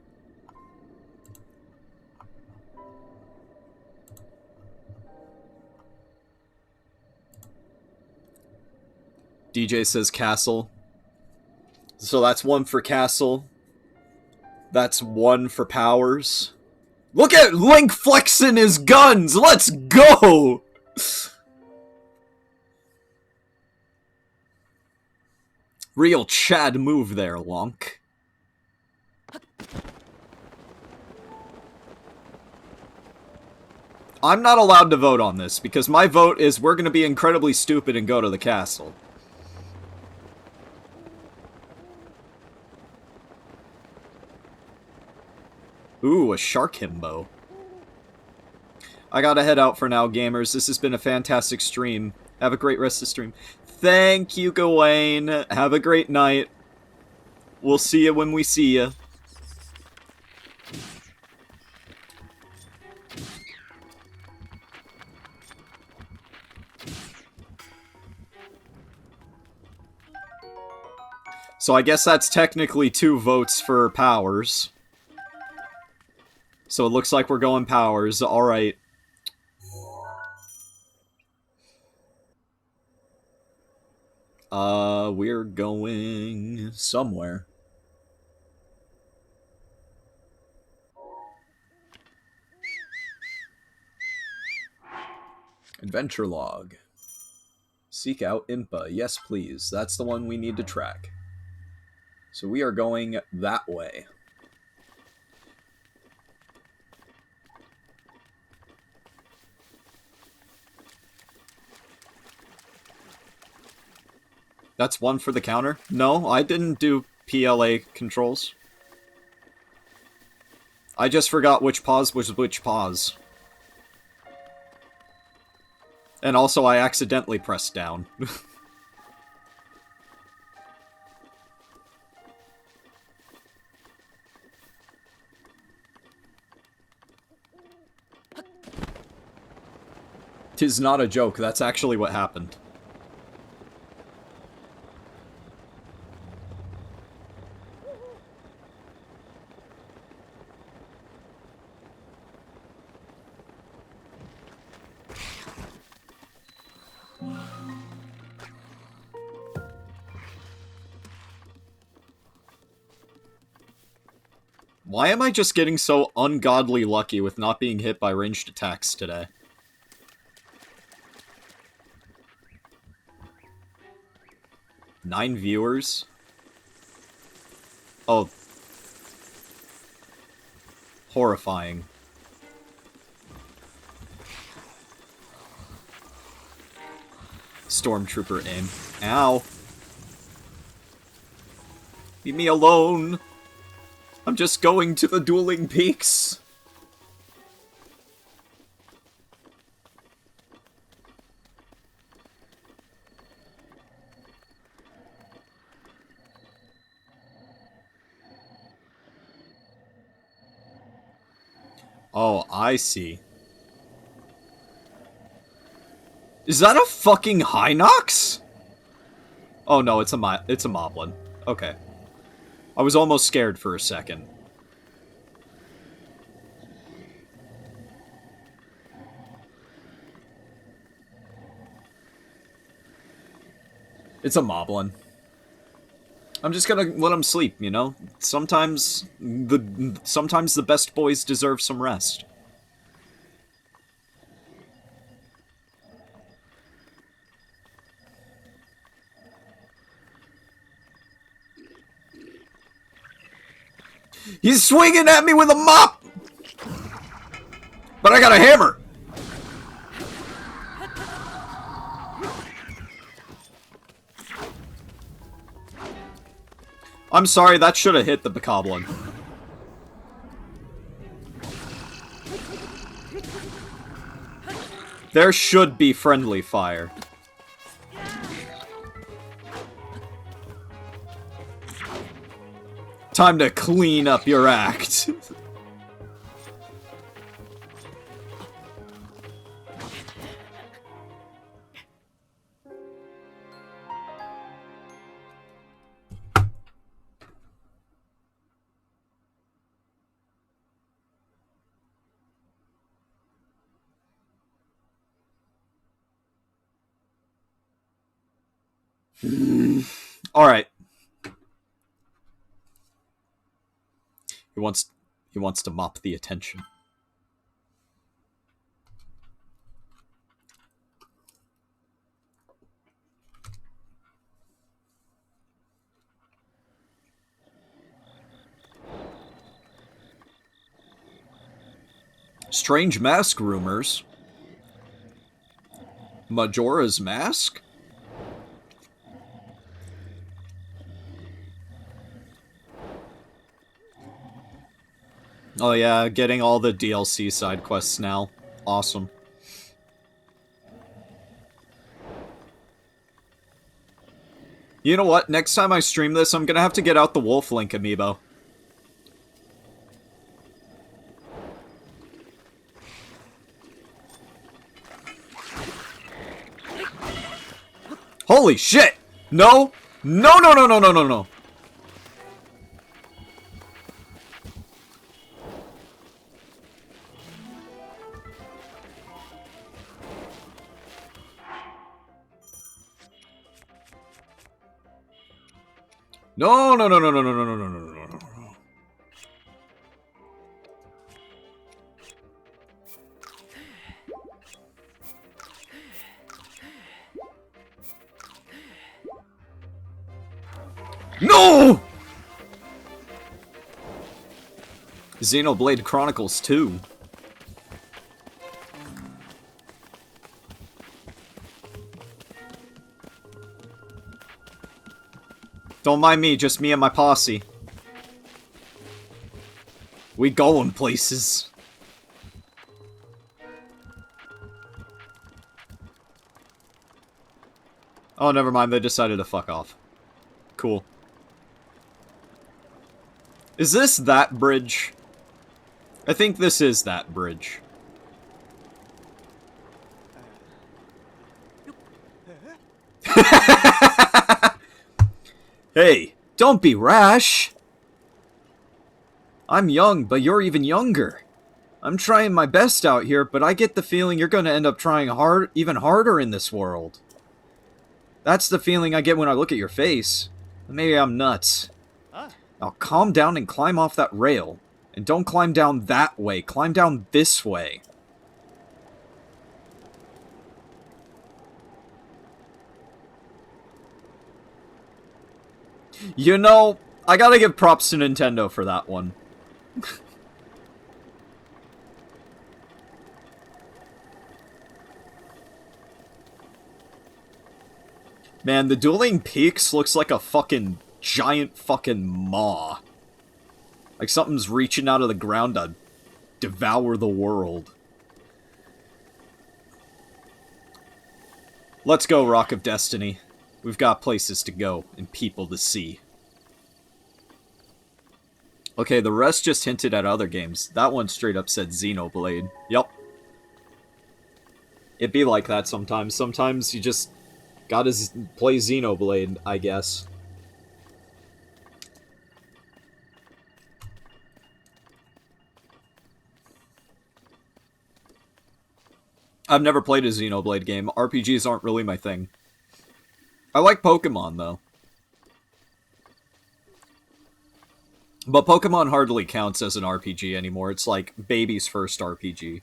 DJ says castle. So that's one for castle. That's one for powers. Look at Link flexing his guns! Let's go! Real Chad move there, Lonk. I'm not allowed to vote on this, because my vote is we're gonna be incredibly stupid and go to the castle. Ooh, a shark himbo. I gotta head out for now, gamers. This has been a fantastic stream. Have a great rest of the stream. Thank you, Gawain. Have a great night. We'll see you when we see you. So I guess that's technically 2 votes for powers. So it looks like we're going powers. Alright. We're going somewhere. Adventure log. Seek out Impa. Yes, please. That's the one we need to track. So we are going that way. That's one for the counter? No, I didn't do PLA controls. I just forgot which pause was which pause. And also I accidentally pressed down. Tis not a joke, that's actually what happened. Why am I just getting so ungodly lucky with not being hit by ranged attacks today? Nine viewers? Oh. Horrifying. Stormtrooper aim. Ow. Leave me alone. I'm just going to the dueling peaks. Oh, I see. Is that a fucking Hinox? Oh no, it's a Moblin. Okay. I was almost scared for a second. It's a Moblin. I'm just gonna let him sleep, you know? Sometimes the best boys deserve some rest. He's swinging at me with a mop! But I got a hammer! I'm sorry, that should have hit the Bokoblin. There should be friendly fire. Time to clean up your act. Alright. He wants to mop the attention. Strange mask rumors. Majora's Mask? Oh yeah, getting all the DLC side quests now. Awesome. You know what? Next time I stream this, I'm gonna have to get out the Wolf Link amiibo. Holy shit! No! No, no, no, no, no, no, no! No, no, no, no, no, no, no, no, no, no, no, no. No! Xenoblade Chronicles 2. Don't mind me, just me and my posse. We going places. Oh, never mind, they decided to fuck off. Cool. Is this that bridge? I think this is that bridge. Hey, don't be rash! I'm young, but you're even younger. I'm trying my best out here, but I get the feeling you're gonna end up trying even harder in this world. That's the feeling I get when I look at your face. Maybe I'm nuts. Now calm down and climb off that rail. And don't climb down that way. Climb down this way. You know, I gotta give props to Nintendo for that one. Man, the Dueling Peaks looks like a fucking giant fucking maw. Like something's reaching out of the ground to devour the world. Let's go, Rock of Destiny. We've got places to go and people to see. Okay, the rest just hinted at other games. That one straight up said Xenoblade. Yep. It be like that sometimes. Sometimes you just gotta play Xenoblade, I guess. I've never played a Xenoblade game. RPGs aren't really my thing. I like Pokemon, though. But Pokemon hardly counts as an RPG anymore. It's like baby's first RPG.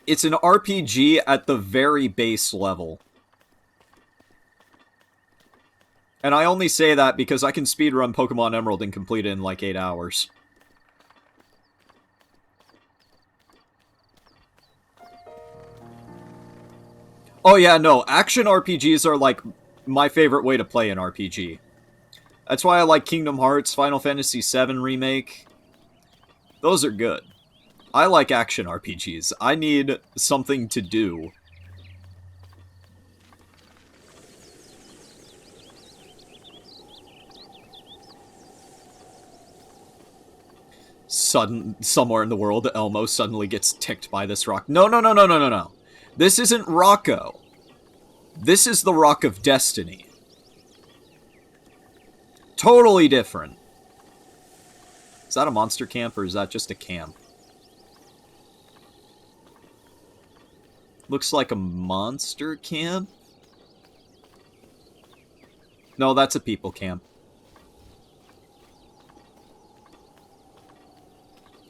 It's an RPG at the very base level. And I only say that because I can speedrun Pokemon Emerald and complete it in like 8 hours. Oh yeah, no, action RPGs are like my favorite way to play an RPG. That's why I like Kingdom Hearts, Final Fantasy VII Remake. Those are good. I like action RPGs. I need something to do. Somewhere in the world, Elmo suddenly gets ticked by this rock. No, no, no, no, no, no, no. This isn't Rocco. This is the Rock of Destiny. Totally different. Is that a monster camp or is that just a camp? Looks like a monster camp? No, that's a people camp.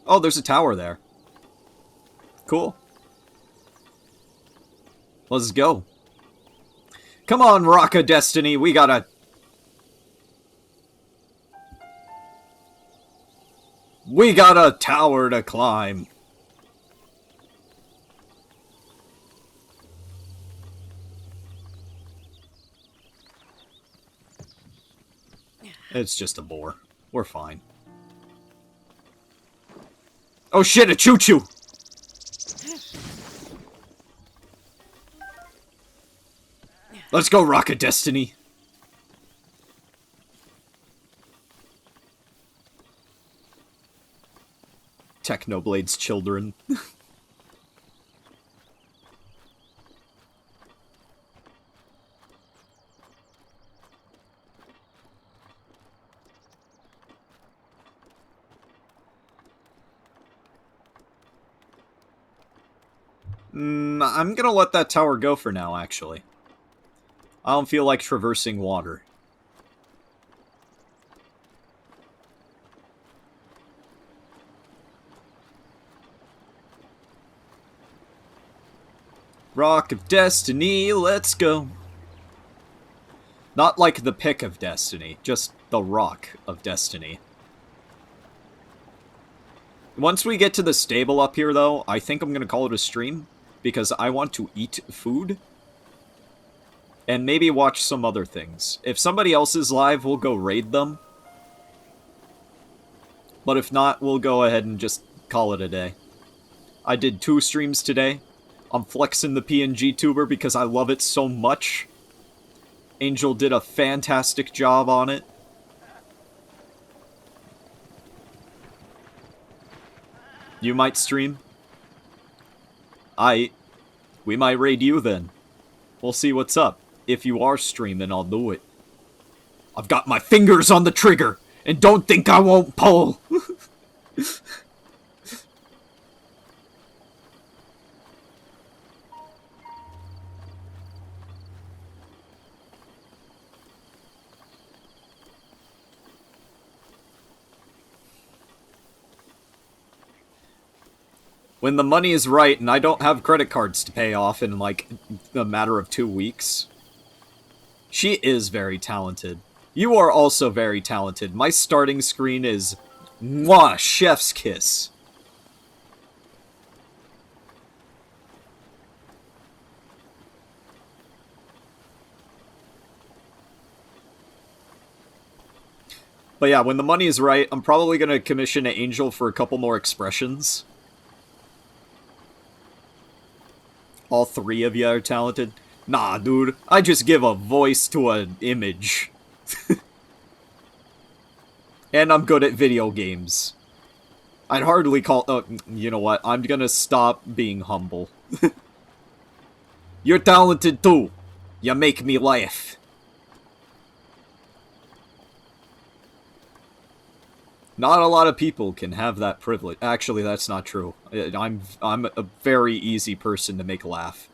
Oh, there's a tower there. Cool. Let's go. Come on, Rock of Destiny, we got a tower to climb. It's just a boar. We're fine. Oh shit, a choo-choo! Let's go, Rock of Destiny. Technoblade's children. I'm gonna let that tower go for now, actually. I don't feel like traversing water. Rock of Destiny, let's go. Not like the pick of Destiny, just the Rock of Destiny. Once we get to the stable up here, though, I think I'm gonna call it a stream, because I want to eat food. And maybe watch some other things. If somebody else is live, we'll go raid them. But if not, we'll go ahead and just call it a day. I did 2 streams today. I'm flexing the PNG tuber because I love it so much. Angel did a fantastic job on it. You might stream? We might raid you then. We'll see what's up. If you are streaming, I'll do it. I've got my fingers on the trigger, and don't think I won't pull! When the money is right and I don't have credit cards to pay off in, like, a matter of 2 weeks. She is very talented. You are also very talented. My starting screen is... Mwah! Chef's kiss. But yeah, when the money is right, I'm probably gonna commission an angel for a couple more expressions. All 3 of you are talented. Nah, dude. I just give a voice to an image. And I'm good at video games. I'd hardly call... Oh, you know what? I'm gonna stop being humble. You're talented too. You make me laugh. Not a lot of people can have that privilege. Actually, that's not true. I'm a very easy person to make laugh.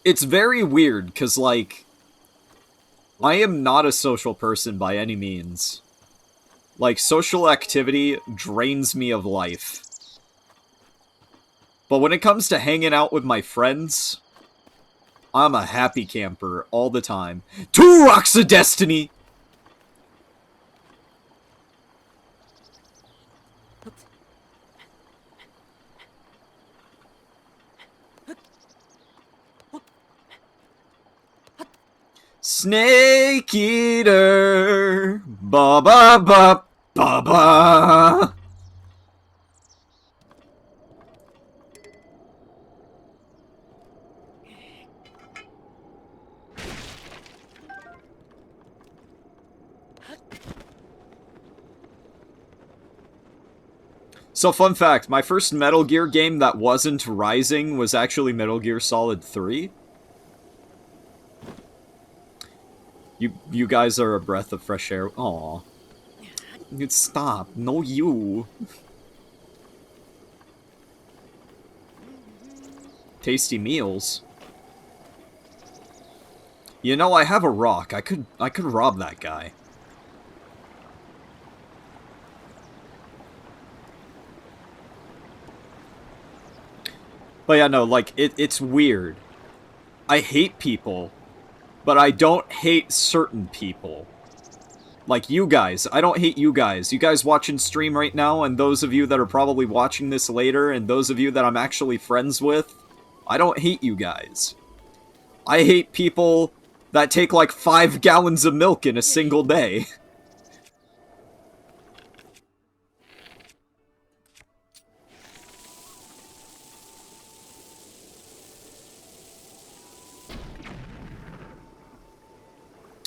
It's very weird, because, like, I am not a social person by any means. Like, social activity drains me of life. But when it comes to hanging out with my friends... I'm a happy camper all the time. 2 Rocks of Destiny! Snake Eater! Ba ba ba ba ba! So, fun fact, my first Metal Gear game that wasn't Rising was actually Metal Gear Solid 3. You guys are a breath of fresh air. Aw. Stop. No you. Tasty meals. You know, I have a rock. I could rob that guy. But yeah, no, like, it's weird. I hate people, but I don't hate certain people. Like you guys. I don't hate you guys. You guys watching stream right now, and those of you that are probably watching this later, and those of you that I'm actually friends with, I don't hate you guys. I hate people that take like 5 gallons of milk in a single day.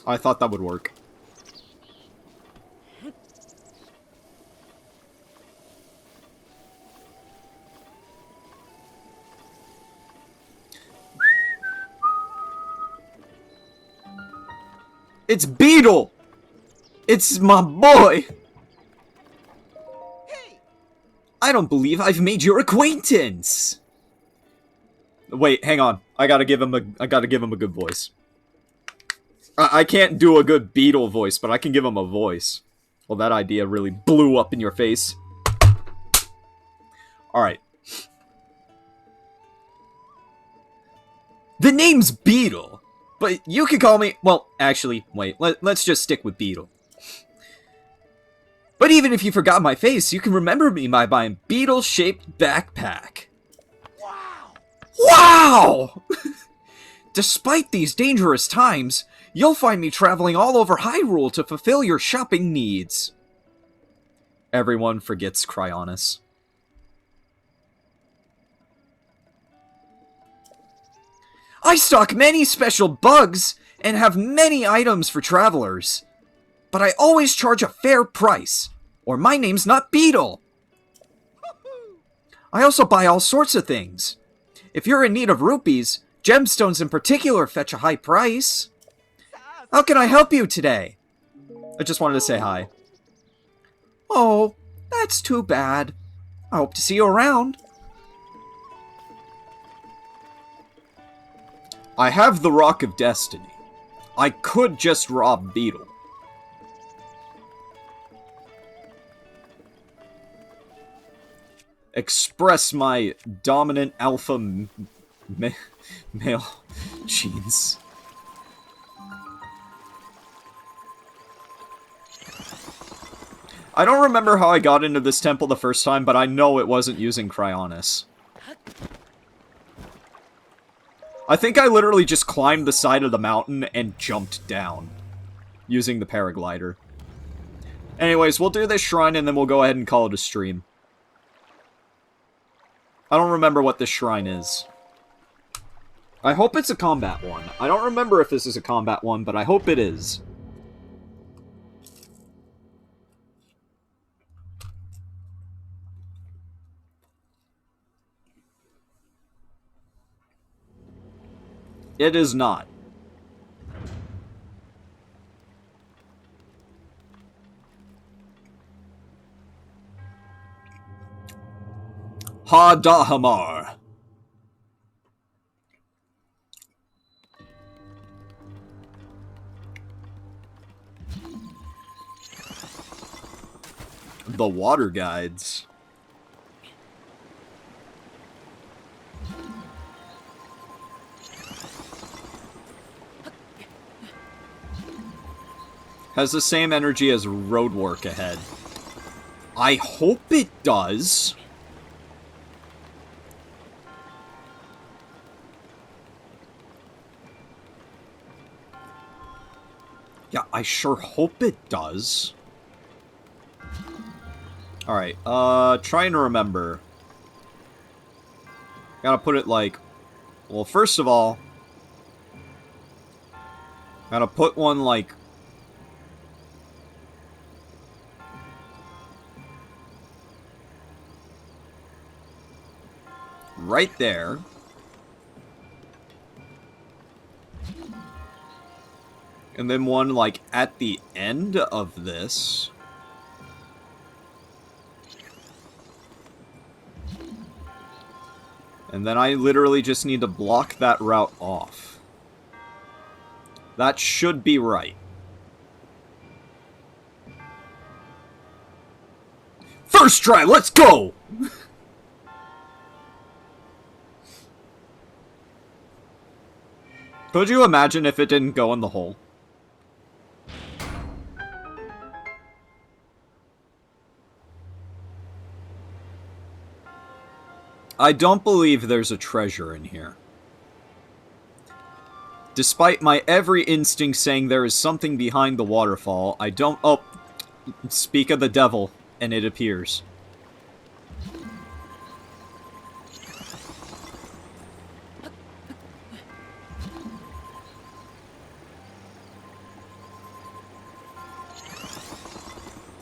I thought that would work. It's Beetle! It's my boy! Hey! I don't believe I've made your acquaintance! Wait, hang on. I gotta give him a good voice. I can't do a good Beetle voice, but I can give him a voice. Well, that idea really blew up in your face. Alright. The name's Beetle, but you can call me... Well, actually, wait. Let's just stick with Beetle. But even if you forgot my face, you can remember me by buying Beetle-shaped backpack. Wow! Wow! Despite these dangerous times, you'll find me traveling all over Hyrule to fulfill your shopping needs. Everyone forgets Cryonis. I stock many special bugs and have many items for travelers. But I always charge a fair price, or my name's not Beetle. I also buy all sorts of things. If you're in need of rupees, gemstones in particular fetch a high price. How can I help you today? I just wanted to say hi. Oh, that's too bad. I hope to see you around. I have the Rock of Destiny. I could just rob Beetle. express my dominant alpha male genes. I don't remember how I got into this temple the first time, but I know it wasn't using Cryonis. I think I literally just climbed the side of the mountain and jumped down using the paraglider. Anyways, we'll do this shrine and then we'll go ahead and call it a stream. I don't remember what this shrine is. I hope it's a combat one. I don't remember if this is a combat one, but I hope it is. It is not. Ha-Dahamar. The water guides. Has the same energy as road work ahead. I hope it does. Yeah, I sure hope it does. Alright, trying to remember. Gotta put it like... Well, first of all... Gotta put one like... right there. And then one, like, at the end of this. And then I literally just need to block that route off. That should be right. First try, let's go! Could you imagine if it didn't go in the hole? I don't believe there's a treasure in here. Despite my every instinct saying there is something behind the waterfall, I don't... Oh, speak of the devil, and it appears.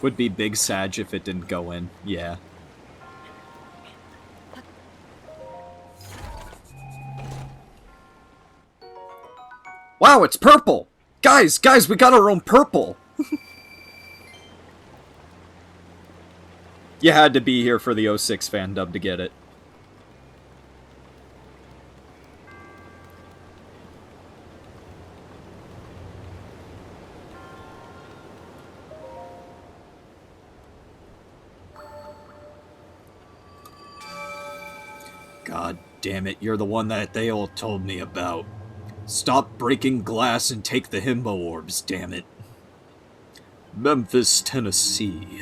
Would be big Sag if it didn't go in, yeah. Wow, it's purple! Guys, we got our own purple! You had to be here for the 06 fan dub to get it. God damn it, you're the one that they all told me about. Stop breaking glass and take the himbo orbs, damn it. Memphis, Tennessee.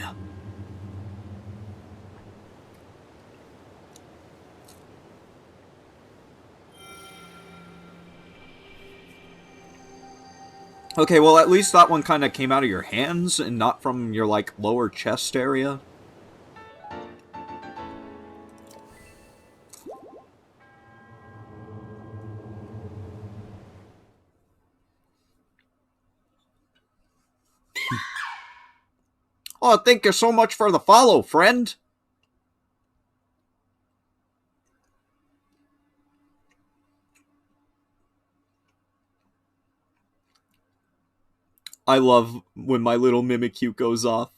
Okay, well at least that one kind of came out of your hands and not from your, like, lower chest area. Oh, thank you so much for the follow, friend. I love when my little Mimikyu goes off.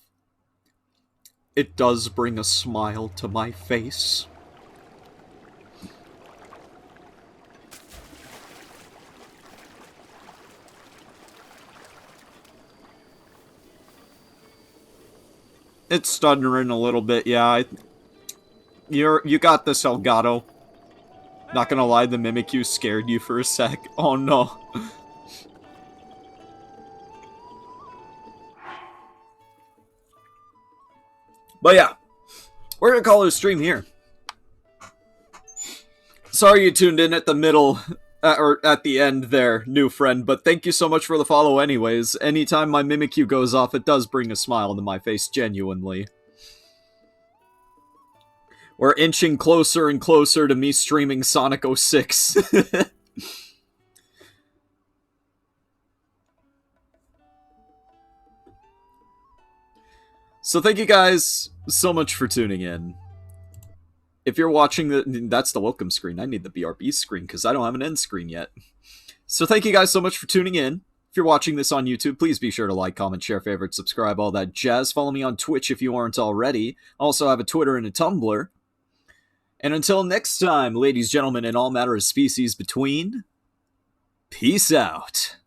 It does bring a smile to my face. It's stuttering a little bit, yeah. You got this, Elgato. Not gonna lie, the Mimikyu scared you for a sec. Oh no. But yeah, we're gonna call it a stream here. Sorry you tuned in at the middle, or at the end there, new friend, but thank you so much for the follow anyways. Anytime my Mimikyu goes off, it does bring a smile to my face, genuinely. We're inching closer and closer to me streaming Sonic 06. So thank you guys so much for tuning in. If you're watching that's the welcome screen. I need the BRB screen because I don't have an end screen yet. So thank you guys so much for tuning in. If you're watching this on YouTube, please be sure to like, comment, share, favorite, subscribe, all that jazz. Follow me on Twitch if you aren't already. I also have a Twitter and a Tumblr. And until next time, ladies, gentlemen, and all matter of species between, peace out.